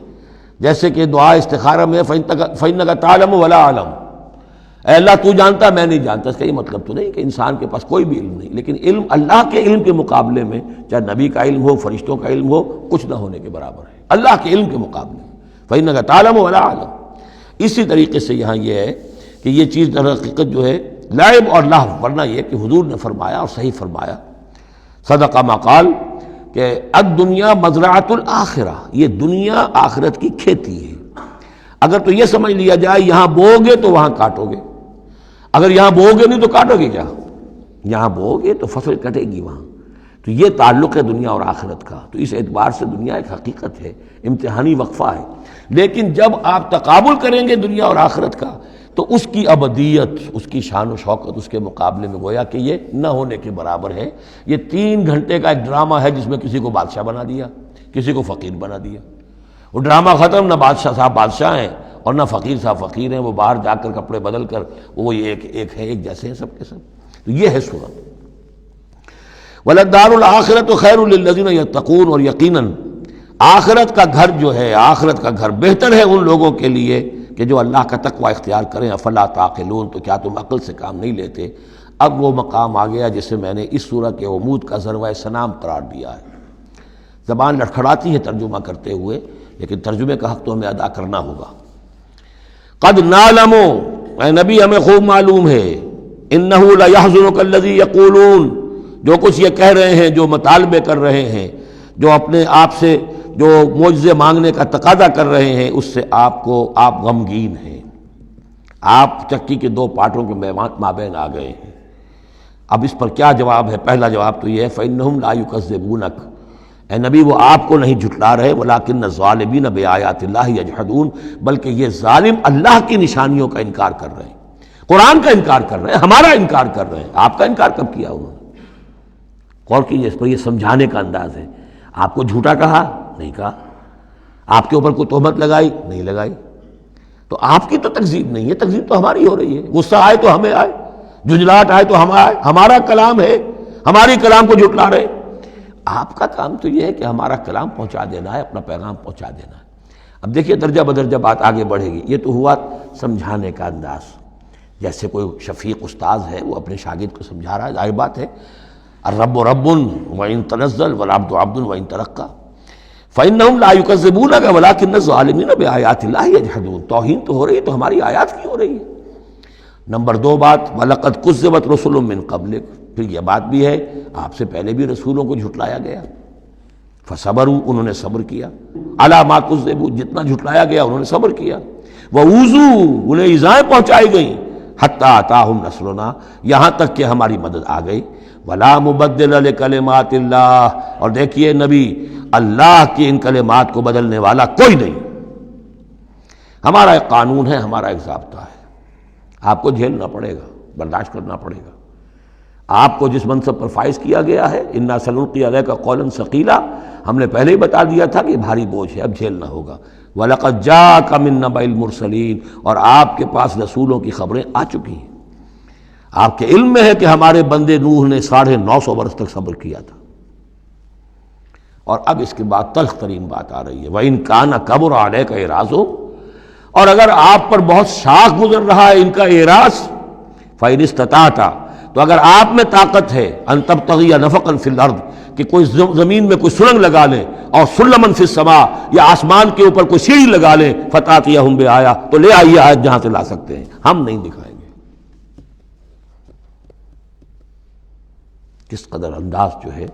جیسے کہ دعا استخارہ میں فَإِنَّكَ تَعْلَمُ وَلَا أَعْلَمُ، اے اللہ تو جانتا میں نہیں جانتا. اس کا یہ مطلب تو نہیں کہ انسان کے پاس کوئی بھی علم نہیں، لیکن علم اللہ کے علم کے مقابلے میں، چاہے نبی کا علم ہو، فرشتوں کا علم ہو، کچھ نہ ہونے کے برابر ہے اللہ کے علم کے مقابلے میں. فَإِنَّكَ تَعْلَمُ وَلَا أَعْلَمُ. اسی طریقے سے یہاں یہ ہے کہ یہ چیز در حقیقت جو ہے لعب اور لہو، ورنہ یہ کہ حضور نے فرمایا اور صحیح فرمایا، صدق ما قال، کہ الدنیا مزرعۃ الآخرہ، یہ دنیا آخرت کی کھیتی ہے. اگر تو یہ سمجھ لیا جائے یہاں بو گے تو وہاں کاٹو گے، اگر یہاں بو گے نہیں تو کاٹو گے کیا؟ یہاں بو گے تو فصل کٹے گی وہاں. تو یہ تعلق ہے دنیا اور آخرت کا. تو اس اعتبار سے دنیا ایک حقیقت ہے، امتحانی وقفہ ہے. لیکن جب آپ تقابل کریں گے دنیا اور آخرت کا تو اس کی ابدیت، اس کی شان و شوکت اس کے مقابلے میں گویا کہ یہ نہ ہونے کے برابر ہے. یہ 3 گھنٹے کا ایک ڈرامہ ہے جس میں کسی کو بادشاہ بنا دیا، کسی کو فقیر بنا دیا. وہ ڈرامہ ختم، نہ بادشاہ صاحب بادشاہ ہیں اور نہ فقیر صاحب فقیر ہیں، وہ باہر جا کر کپڑے بدل کر وہ ایک ہے، ایک جیسے ہیں سب کے سب. تو یہ ہے صورت. وَلَلدَّارُ الْآخِرَةُ خَيْرٌ لِلَّذِينَ يَتَّقُونَ، اور یقیناً آخرت کا گھر جو ہے، آخرت کا گھر بہتر ہے ان لوگوں کے لیے کہ جو اللہ کا تقوی اختیار کریں. افلا تعقلون، تو کیا تم عقل سے کام نہیں لیتے؟ اب وہ مقام آ گیا جسے میں نے اس سورہ کے عمود کا ذروۂ سنام قرار دیا ہے. زبان لڑکھڑاتی ہے ترجمہ کرتے ہوئے، لیکن ترجمے کا حق تو ہمیں ادا کرنا ہوگا. قد نعلم، اے نبی ہمیں خوب معلوم ہے، انہ لیحزنک الذی یقولون، جو کچھ یہ کہہ رہے ہیں، جو مطالبے کر رہے ہیں، جو اپنے آپ سے جو معجزے مانگنے کا تقاضا کر رہے ہیں، اس سے آپ غمگین ہیں. آپ چکی کے 2 پارٹوں کے مابین آ گئے ہیں. اب اس پر کیا جواب ہے؟ پہلا جواب تو یہ ہے فإنہم لا یکذبونک، اے نبی وہ آپ کو نہیں جھٹلا رہے، ولکن الظالمین بآیات اللہ یجحدون، بلکہ یہ ظالم اللہ کی نشانیوں کا انکار کر رہے ہیں، قرآن کا انکار کر رہے ہیں، ہمارا انکار کر رہے ہیں. آپ کا انکار کب کیا انہوں نے؟ غور کیجیے، اس پر یہ سمجھانے کا انداز ہے. آپ کو جھوٹا کہا؟ نہیں کہا. آپ کے اوپر کوئی تہمت لگائی؟ نہیں لگائی. تو آپ کی تو تکذیب نہیں ہے، تکذیب تو ہماری ہو رہی ہے. غصہ آئے تو ہمیں آئے، جھنجھلاہٹ آئے تو ہم آئے، ہمارا کلام ہے، ہماری کلام کو جھٹلا رہے. آپ کا کام تو یہ ہے کہ ہمارا کلام پہنچا دینا ہے، اپنا پیغام پہنچا دینا ہے. اب دیکھیے درجہ بدرجہ بات آگے بڑھے گی. یہ تو ہوا سمجھانے کا انداز، جیسے کوئی شفیق استاذ ہے وہ اپنے شاگرد کو سمجھا رہا ہے. ظاہر بات ہے الرب رب وإن تنزل والعبد عبد وإن ترقى فإنهم لا يكذبونك ولكن الظالمين بآيات الله يجحدون. توہین تو ہو رہی ہے، تو ہماری آیات کی ہو رہی ہے. نمبر 2 بات وَلَقَدْ كُذِّبَتْ رُسُلٌ مِّن قَبْلِكَ، پھر یہ بات بھی ہے آپ سے پہلے بھی رسولوں کو جھٹلایا گیا. فَصَبَرُوا، انہوں نے صبر کیا. عَلَىٰ مَا كُذِّبُوا، جتنا جھٹلایا گیا انہوں نے صبر کیا. وَأُوذُوا، انہیں ایذائیں پہنچائی گئیں. حتی اتاہم نصرنا، یہاں تک کہ ہماری مدد آ گئی۔ ولا مبدل لکلمات اللہ، اور دیکھیے نبی، اللہ کی ان کلمات کو بدلنے والا کوئی نہیں۔ ہمارا ایک قانون ہے، ہمارا ایک ضابطہ ہے، آپ کو جھیلنا پڑے گا، برداشت کرنا پڑے گا۔ آپ کو جس منصب پر فائز کیا گیا ہے، انا سنلقی علیک قولا ثقیلا، ہم نے پہلے ہی بتا دیا تھا کہ بھاری بوجھ ہے، اب جھیلنا ہوگا۔ وَلَقَدْ جَاءَكَ مِن نَبَإِ الْمُرْسَلِينَ، اور آپ کے پاس رسولوں کی خبریں آ چکی ہیں۔ آپ کے علم میں ہے کہ ہمارے بندے نوح نے 950 برس تک صبر کیا تھا۔ اور اب اس کے بعد تلخ ترین بات آ رہی ہے، وَإِن كَانَ كَبُرَ عَلَيْكَ إِعْرَاضُهُمْ، اور اگر آپ پر بہت شاخ گزر رہا ہے ان کا اعراض، فَإِنِ اسْتَطَعْتَ، تو اگر آپ میں طاقت ہے، أَن تَبْتَغِيَ نَفَقًا فِي الْأَرْضِ، کہ کوئی زمین میں کوئی سرنگ لگا لیں، اور سلمًا فی السماء، یا آسمان کے اوپر کوئی سیڑھی لگا لیں، فَتَأْتِيَهُم بِآیَةٍ، تو لے آئیے آیت جہاں سے لا سکتے ہیں، ہم نہیں دکھائیں گے۔ کس قدر انداز جو ہے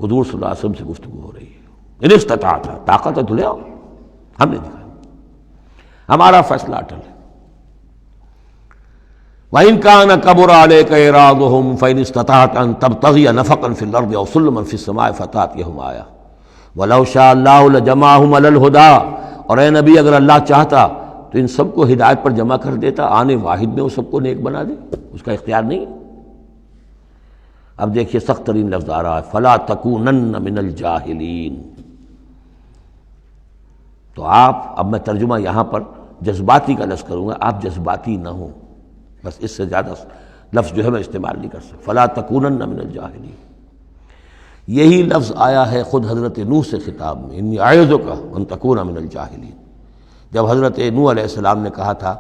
حضور صلی اللہ علیہ وسلم سے گفتگو ہو رہی ہے۔ ان استطاعت، طاقت ہے تو لے آؤ، ہم نہیں دکھائیں گے، ہمارا فیصلہ اٹل ہے۔ وَإِن كَانَ كَبُرَ عَلَيْكَ إِعْرَاضُهُمْ فَإِنِ اسْتَطَعْتَ أَن تَبْتَغِيَ نَفَقًا فِي الْأَرْضِ أَوْ سُلَّمًا فِي السَّمَاءِ فَتَأْتِيَهُمْ آیَةٌ وَلَوْ شَاءَ اللَّهُ لَجَمَعَهُمْ عَلَى الْهُدَىٰ، اور اے نبی اگر اللہ چاہتا تو ان سب کو ہدایت پر جمع کر دیتا، آنے واحد میں وہ سب کو نیک بنا دے، اس کا اختیار نہیں ہے۔ اب دیکھیے سخت ترین لفظ آ رہا ہے، فَلَا تَكُونَنَّ مِنَ الْجَاهِلِينَ۔ تو آپ، اب میں ترجمہ یہاں پر جذباتی کا لفظ کروں گا، آپ جذباتی نہ ہوں، بس اس سے زیادہ لفظ جو ہے میں استعمال نہیں کر سکتا۔ فَلَا تَكُونَنَّ مِنَ الْجَاهِلِينَ، یہی لفظ آیا ہے خود حضرت نوح سے خطاب میں، اِنِّی أَعِظُکَ أَن تَكُونَ مِنَ الْجَاهِلِينَ۔ جب حضرت نوح علیہ السلام نے کہا تھا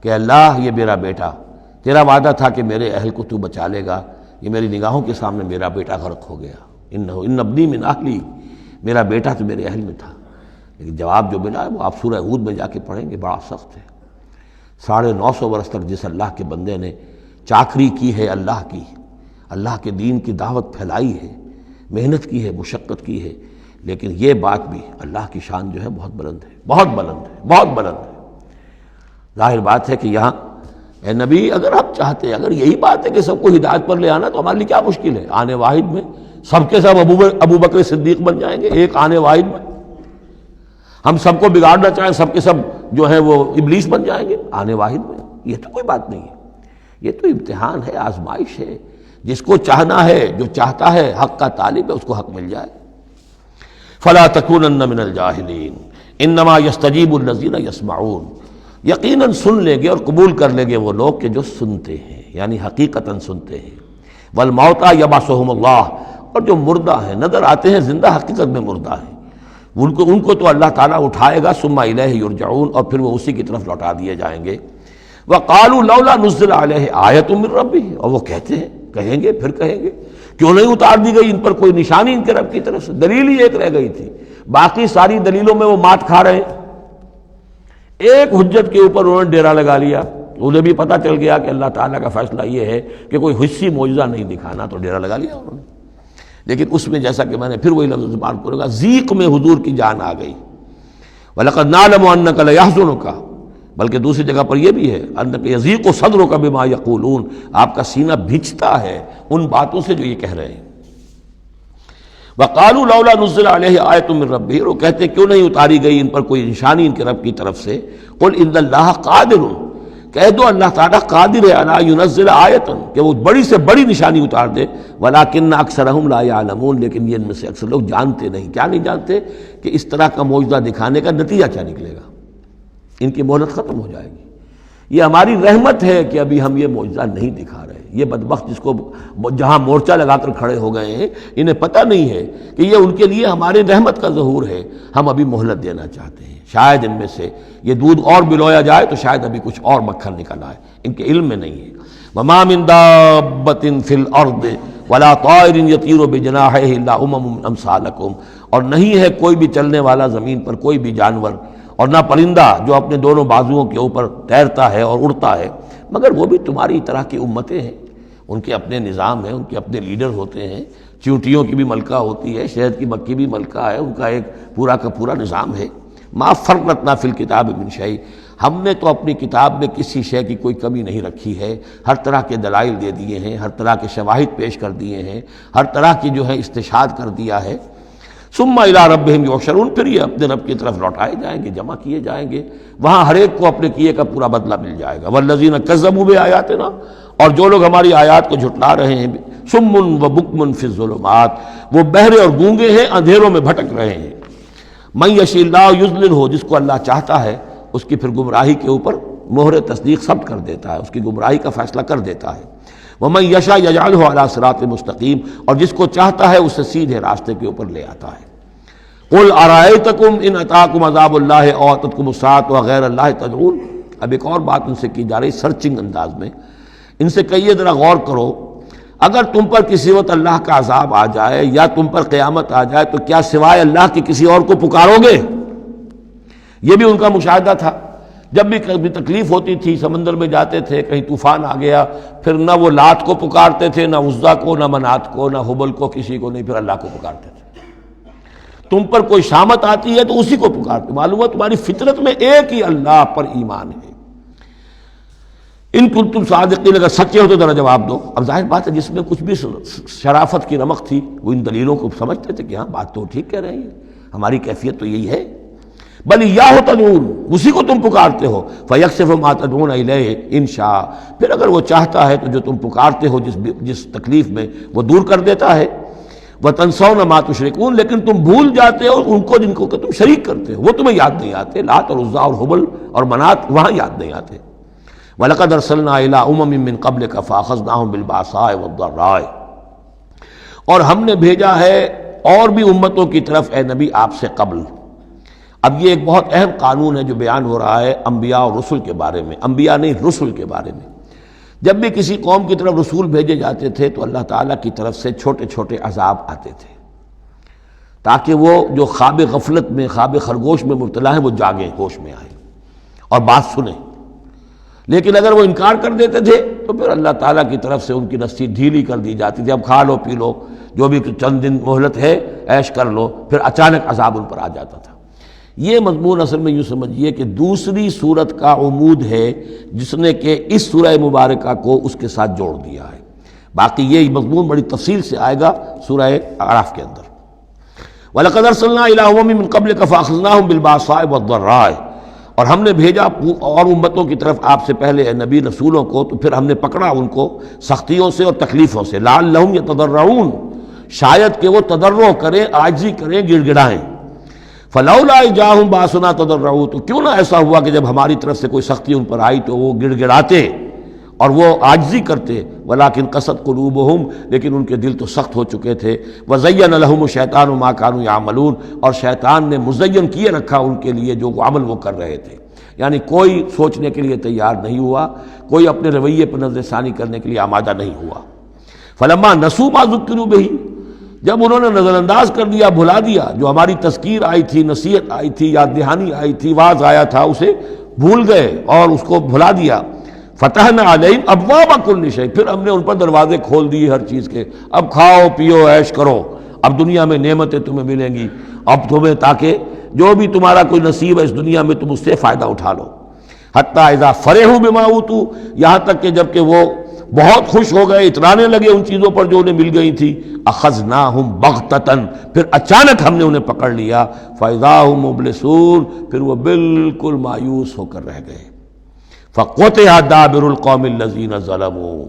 کہ اللہ، یہ میرا بیٹا، تیرا وعدہ تھا کہ میرے اہل کو تو بچا لے گا، یہ میری نگاہوں کے سامنے میرا بیٹا غرق ہو گیا، اِنَّ ابنی من اہلی، میرا بیٹا تو میرے اہل میں تھا۔ لیکن جواب جو ملا ہے وہ آپ سورہ ہود میں جا کے پڑھیں گے، بڑا سخت ہے۔ 950 برس تک جس اللہ کے بندے نے چاکری کی ہے اللہ کی، اللہ کے دین کی دعوت پھیلائی ہے، محنت کی ہے، مشقت کی ہے، لیکن یہ بات بھی، اللہ کی شان جو ہے بہت بلند ہے، بہت بلند ہے، بہت بلند ہے۔ ظاہر بات ہے کہ یہاں اے نبی، اگر آپ چاہتے ہیں، اگر یہی بات ہے کہ سب کو ہدایت پر لے آنا، تو ہمارے لیے کیا مشکل ہے؟ آنے واحد میں سب کے سب ابو بکر صدیق بن جائیں گے، ایک آنے واحد میں۔ ہم سب کو بگاڑنا چاہیں، سب کے سب جو ہیں وہ ابلیس بن جائیں گے آنے واحد میں، یہ تو کوئی بات نہیں ہے۔ یہ تو امتحان ہے، آزمائش ہے، جس کو چاہنا ہے، جو چاہتا ہے، حق کا طالب ہے، اس کو حق مل جائے۔ فَلَا تَكُونَنَّ مِنَ الْجَاهِلِينَ إِنَّمَا يَسْتَجِيبُ الَّذِينَ يَسْمَعُونَ، یقیناً سن لیں گے اور قبول کر لیں گے وہ لوگ کہ جو سنتے ہیں، یعنی حقیقتاً سنتے ہیں۔ وَالْمَوْتَىٰ يَبْعَثُهُمُ اللَّهُ، اور جو مردہ ہیں، نظر آتے ہیں زندہ، حقیقت میں مردہ ہیں، ان کو تو اللہ تعالیٰ اٹھائے گا، ثم الیہ یرجعون، اور پھر وہ اسی کی طرف لوٹا دیے جائیں گے۔ وقالوا لولا نزل علیہ آیۃ من ربہ، اور وہ کہتے ہیں، کہیں گے، پھر کہیں گے، کیوں نہیں اتار دی گئی ان پر کوئی نشانی ان کے رب کی طرف سے؟ دلیل ہی ایک رہ گئی تھی، باقی ساری دلیلوں میں وہ مات کھا رہے ہیں۔ ایک حجت کے اوپر انہوں نے ڈیرا لگا لیا، انہیں بھی پتہ چل گیا کہ اللہ تعالیٰ کا فیصلہ یہ ہے کہ کوئی حسی معجزہ نہیں دکھانا، تو ڈیرا لگا لیا انہوں نے۔ لیکن اس میں جیسا کہ میں نے پھر وہی لفظ استعمال کروں گا، ذیق میں حضور کی جان آ گئی۔ وَلَقَدْ نَعْلَمُ أَنَّكَ لَيَحْزُنُكَ، بلکہ دوسری جگہ پر یہ بھی ہے، أَنَّكَ يَضِيقُ صَدْرُكَ بِمَا يَقُولُونَ، آپ کا سینہ بھیجتا ہے ان باتوں سے جو یہ کہہ رہے ہیں۔ وَقَالُوا لَوْلَا نُزِّلَ عَلَيْهِ آیَةٌ مِّن رَبِّهِ، وہ کہتے ہیں کیوں نہیں اتاری گئی ان پر کوئی نشانی ان کے رب کی طرف سے۔ قُلْ إِنَّ اللَّهَ قَادِرٌ، کہہ دو اللہ تعالیٰ قادر ہے علی ينزل آیۃ، کہ وہ بڑی سے بڑی نشانی اتار دے، ولیکن اکثرہم لا یعلمون، لیکن یہ ان میں سے اکثر لوگ جانتے نہیں۔ کیا نہیں جانتے؟ کہ اس طرح کا معجزہ دکھانے کا نتیجہ کیا نکلے گا، ان کی مہلت ختم ہو جائے گی۔ یہ ہماری رحمت ہے کہ ابھی ہم یہ معجزہ نہیں دکھا رہے۔ یہ بدبخت جس کو جہاں مورچہ لگا کر کھڑے ہو گئے ہیں، انہیں پتہ نہیں ہے کہ یہ ان کے لیے ہمارے رحمت کا ظہور ہے، ہم ابھی مہلت دینا چاہتے ہیں، شاید ان میں سے یہ دودھ اور بلویا جائے تو شاید ابھی کچھ اور مکھن نکل آئے، ان کے علم میں نہیں ہے۔ وَمَا مِن دَابَّةٍ فِي الْأَرْضِ وَلَا طَائِرٍ يَطِيرُ بِجَنَاحَيْهِ إِلَّا أُمَمٌ أَمْثَالُكُمْ، اور نہیں ہے کوئی بھی چلنے والا زمین پر، کوئی بھی جانور، اور نہ پرندہ جو اپنے دونوں بازوؤں کے اوپر تیرتا ہے اور اڑتا ہے، مگر وہ بھی تمہاری طرح کی امتیں ہیں، ان کے اپنے نظام ہیں، ان کے اپنے لیڈر ہوتے ہیں، چیونٹیوں کی بھی ملکہ ہوتی ہے، شہد کی مکھی بھی ملکہ ہے، ان کا ایک پورا کا پورا نظام ہے۔ ما فرطنا فی الکتاب من شیء، ہم نے تو اپنی کتاب میں کسی شے کی کوئی کمی نہیں رکھی ہے، ہر طرح کے دلائل دے دیے ہیں، ہر طرح کے شواہد پیش کر دیے ہیں، ہر طرح کی جو ہے استشہاد کر دیا ہے۔ ثم الی ربہم یحشرون، پھر یہ اپنے رب کی طرف لوٹائے جائیں گے، جمع کیے جائیں گے، وہاں ہر ایک کو اپنے کیے کا پورا بدلہ مل جائے گا۔ والذین کذبوا بآیاتنا، اور جو لوگ ہماری آیات کو جھٹلا رہے ہیں، صم و بکم فی الظلمات، وہ بہرے اور گونگے ہیں، اندھیروں میں بھٹک رہے ہیں۔ من یشاء اللہ یضللہ، جس کو اللہ چاہتا ہے اس کی پھر گمراہی کے اوپر مہر تصدیق ثبت کر دیتا ہے، اس کی گمراہی کا فیصلہ کر دیتا ہے۔ ومن یشاء یجعلہ علی صراط مستقیم، اور جس کو چاہتا ہے اسے سیدھے راستے کے اوپر لے آتا ہے۔ قل ارأیتکم ان اتاکم عذاب اللہ او اتتکم الساعۃ وغیر اللہ تدعون، اب ایک اور بات ان سے کی جا رہی سرچنگ انداز میں، ان سے کہیے ذرا غور کرو، اگر تم پر کسی وقت اللہ کا عذاب آ جائے یا تم پر قیامت آ جائے تو کیا سوائے اللہ کے کسی اور کو پکارو گے؟ یہ بھی ان کا مشاہدہ تھا، جب بھی کبھی تکلیف ہوتی تھی سمندر میں جاتے تھے، کہیں طوفان آ گیا، پھر نہ وہ لات کو پکارتے تھے، نہ عزا کو، نہ منات کو، نہ حبل کو، کسی کو نہیں، پھر اللہ کو پکارتے تھے۔ تم پر کوئی شامت آتی ہے تو اسی کو پکارتے، معلوم ہے تمہاری فطرت میں ایک ہی اللہ پر ایمان ہے۔ ان کنتم صادقین، اگر سچے ہو تو ذرا جواب دو۔ اب ظاہر بات ہے جس میں کچھ بھی شرافت کی رمق تھی وہ ان دلیلوں کو سمجھتے تھے کہ ہاں بات تو ٹھیک کہہ رہے ہیں، ہماری کیفیت تو یہی ہے۔ بل ایاہ تدعون، اسی کو تم پکارتے ہو، فیکشف ما تدعون الیہ ان شاء، پھر اگر وہ چاہتا ہے تو جو تم پکارتے ہو جس تکلیف میں وہ دور کر دیتا ہے۔ وتنسون ما تشرکون، لیکن تم بھول جاتے ہو ان کو جن کو کہ تم شریک کرتے ہو، وہ تمہیں یاد نہیں آتے، لات اور عزا اور حبل اور منات وہاں یاد نہیں آتے۔ وَلَقَدْ أَرْسَلْنَا إِلَىٰ أُمَمٍ مِّن قَبْلِكَ فَأَخَذْنَاهُم بِالْبَأْسَاءِ وَالضَّرَّاءِ، اور ہم نے بھیجا ہے اور بھی امتوں کی طرف اے نبی آپ سے قبل۔ اب یہ ایک بہت اہم قانون ہے جو بیان ہو رہا ہے انبیاء اور رسل کے بارے میں، انبیاء نہیں رسل کے بارے میں۔ جب بھی کسی قوم کی طرف رسول بھیجے جاتے تھے تو اللہ تعالیٰ کی طرف سے چھوٹے چھوٹے عذاب آتے تھے تاکہ وہ جو خواب غفلت میں، خواب خرگوش میں مبتلا ہیں وہ جاگیں، ہوش میں آئیں اور بات سنیں۔ لیکن اگر وہ انکار کر دیتے تھے تو پھر اللہ تعالیٰ کی طرف سے ان کی رسی ڈھیلی کر دی جاتی تھی، اب کھا لو پی لو، جو بھی چند دن مہلت ہے عیش کر لو، پھر اچانک عذاب ان پر آ جاتا تھا۔ یہ مضمون اصل میں یوں سمجھیے کہ دوسری صورت کا عمود ہے جس نے کہ اس سورہ مبارکہ کو اس کے ساتھ جوڑ دیا ہے۔ باقی یہ مضمون بڑی تفصیل سے آئے گا سورہ اعراف کے اندر۔ وَلَقَدْ أَرْسَلْنَا إِلَىٰ أُمَمٍ مِّن قَبْلِكَ فَأَخَذْنَاهُم بِالْبَأْسَاءِ وَالضَّرَّاءِ، اور ہم نے بھیجا اور امتوں کی طرف آپ سے پہلے اے نبی رسولوں کو، تو پھر ہم نے پکڑا ان کو سختیوں سے اور تکلیفوں سے، لعلہم یتضرعون، شاید کہ وہ تضرع کریں، عاجزی کریں، گڑ گڑائیں۔ فلولا جاءہم باسنا تضرعوا، تو کیوں نہ ایسا ہوا کہ جب ہماری طرف سے کوئی سختی ان پر آئی تو وہ گڑ گڑاتے اور وہ عاجزی کرتے۔ ولیکن قست قلوبہم، لیکن ان کے دل تو سخت ہو چکے تھے۔ وزین لہم الشیطان ما کانوا یعملون، اور شیطان نے مزین کیے رکھا ان کے لیے جو عمل وہ کر رہے تھے، یعنی کوئی سوچنے کے لیے تیار نہیں ہوا، کوئی اپنے رویے پر نظر ثانی کرنے کے لیے آمادہ نہیں ہوا۔ فلما نسوا ما ذکروا بہ، جب انہوں نے نظر انداز کر دیا، بھلا دیا، جو ہماری تذکیر آئی تھی، نصیحت آئی تھی، یاد دہانی آئی تھی، واعظ آیا تھا، اسے بھول گئے اور اس کو بھلا دیا۔ فتحنا علیہم ابواب کل شیء، پھر ہم نے ان پر دروازے کھول دیے ہر چیز کے، اب کھاؤ پیو عیش کرو، اب دنیا میں نعمتیں تمہیں ملیں گی، اب تمہیں تاکہ جو بھی تمہارا کوئی نصیب ہے اس دنیا میں تم اس سے فائدہ اٹھا لو۔ حتی اذا فرحوا بما اوتوا، یہاں تک کہ جب کہ وہ بہت خوش ہو گئے، اترانے لگے ان چیزوں پر جو انہیں مل گئی تھی، اخذناہم بغتۃ، پھر اچانک ہم نے انہیں پکڑ لیا، فاذا ہم مبلسون، پھر وہ بالکل مایوس ہو کر رہ گئے۔ فقطع دابر القوم الذین ظلموا،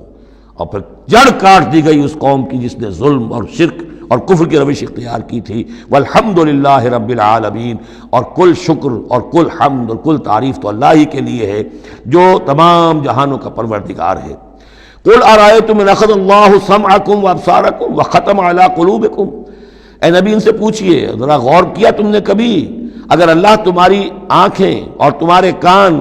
اور پھر جڑ کاٹ دی گئی اس قوم کی جس نے ظلم اور شرک اور کفر کی روش اختیار کی تھی۔ والحمدللہ رب العالمین، اور کل شکر اور کل حمد اور کل تعریف تو اللہ ہی کے لیے ہے جو تمام جہانوں کا پروردگار ہے۔ قل ارأیتم ان اخذ اللہ سمعکم وابصارکم وختم علی قلوبکم، اے نبی ان سے پوچھئے، ذرا غور کیا تم نے کبھی، اگر اللہ تمہاری آنکھیں اور تمہارے کان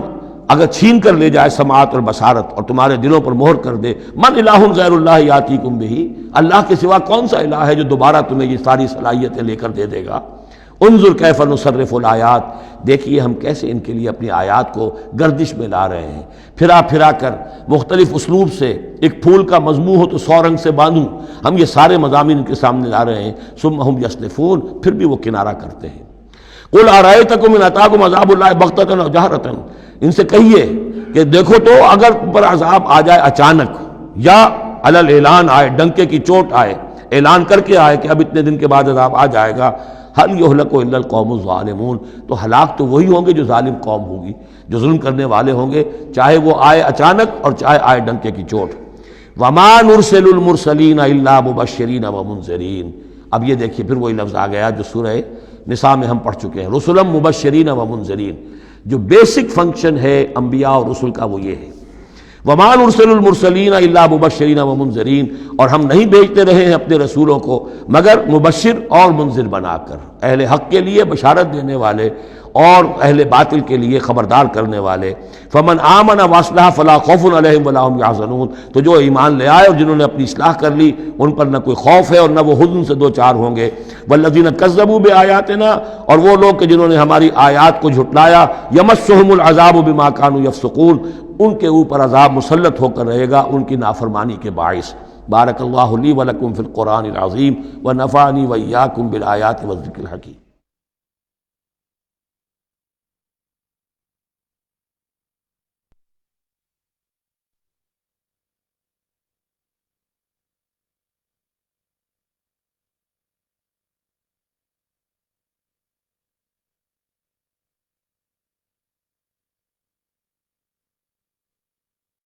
اگر چھین کر لے جائے سماعت اور بصارت اور تمہارے دلوں پر مہر کر دے، من الہ غیر اللہ یاتیکم بہ، اللہ کے سوا کون سا الہ ہے جو دوبارہ تمہیں یہ ساری صلاحیتیں لے کر دے دے گا۔ انظر کیف نصرف الآیات، دیکھیے ہم کیسے ان کے لیے اپنی آیات کو گردش میں لا رہے ہیں، پھرا پھرا کر مختلف اسلوب سے، ایک پھول کا مضمون ہو تو 100 رنگ سے باندھوں، ہم یہ سارے مضامین ان کے سامنے لا رہے ہیں۔ ثم ہم یصلفون، پھر بھی وہ کنارہ کرتے ہیں۔ قل ارأیتکم ان اتاکم عذاب اللہ بغتۃ و جہرۃ، ان سے کہیے کہ دیکھو تو اگر تم پر عذاب آ جائے اچانک یا علی الاعلان آئے، ڈنکے کی چوٹ آئے، اعلان کر کے آئے کہ اب اتنے دن کے بعد عذاب آ جائے گا، هل يهلك الا القوم الظالمون، تو ہلاک تو وہی ہوں گے جو ظالم قوم ہوگی، جو ظلم کرنے والے ہوں گے، چاہے وہ آئے اچانک اور چاہے آئے ڈنکے کی چوٹ۔ وما نرسل المرسلین الا مبشرین ومنذرین، اب یہ دیکھیے پھر وہی لفظ آ گیا جو سورہ نساء میں ہم پڑھ چکے ہیں، رسلا مبشرین ومنذرین۔ جو بیسک فنکشن ہے انبیاء اور رسل کا وہ یہ ہے، وما نرسل المرسلین الا مبشرین ومنذرین، اور ہم نہیں بھیجتے رہے ہیں اپنے رسولوں کو مگر مبشر اور منذر بنا کر، اہل حق کے لیے بشارت دینے والے اور اہل باطل کے لیے خبردار کرنے والے۔ فمن آمن واصلح فلا خوف علیہم ولا هم يحزنون، تو جو ایمان لے آئے اور جنہوں نے اپنی اصلاح کر لی ان پر نہ کوئی خوف ہے اور نہ وہ حزن سے دوچار ہوں گے۔ والذین کذبوا بآیاتنا، اور وہ لوگ کہ جنہوں نے ہماری آیات کو جھٹلایا، یمسهم العذاب بما كانوا يفسقون، ان کے اوپر عذاب مسلط ہو کر رہے گا ان کی نافرمانی کے باعث۔ بارک اللہ لی ولکم فی القرآن العظیم ونفعنی وإیاکم بالآیات والذکر الحکیم۔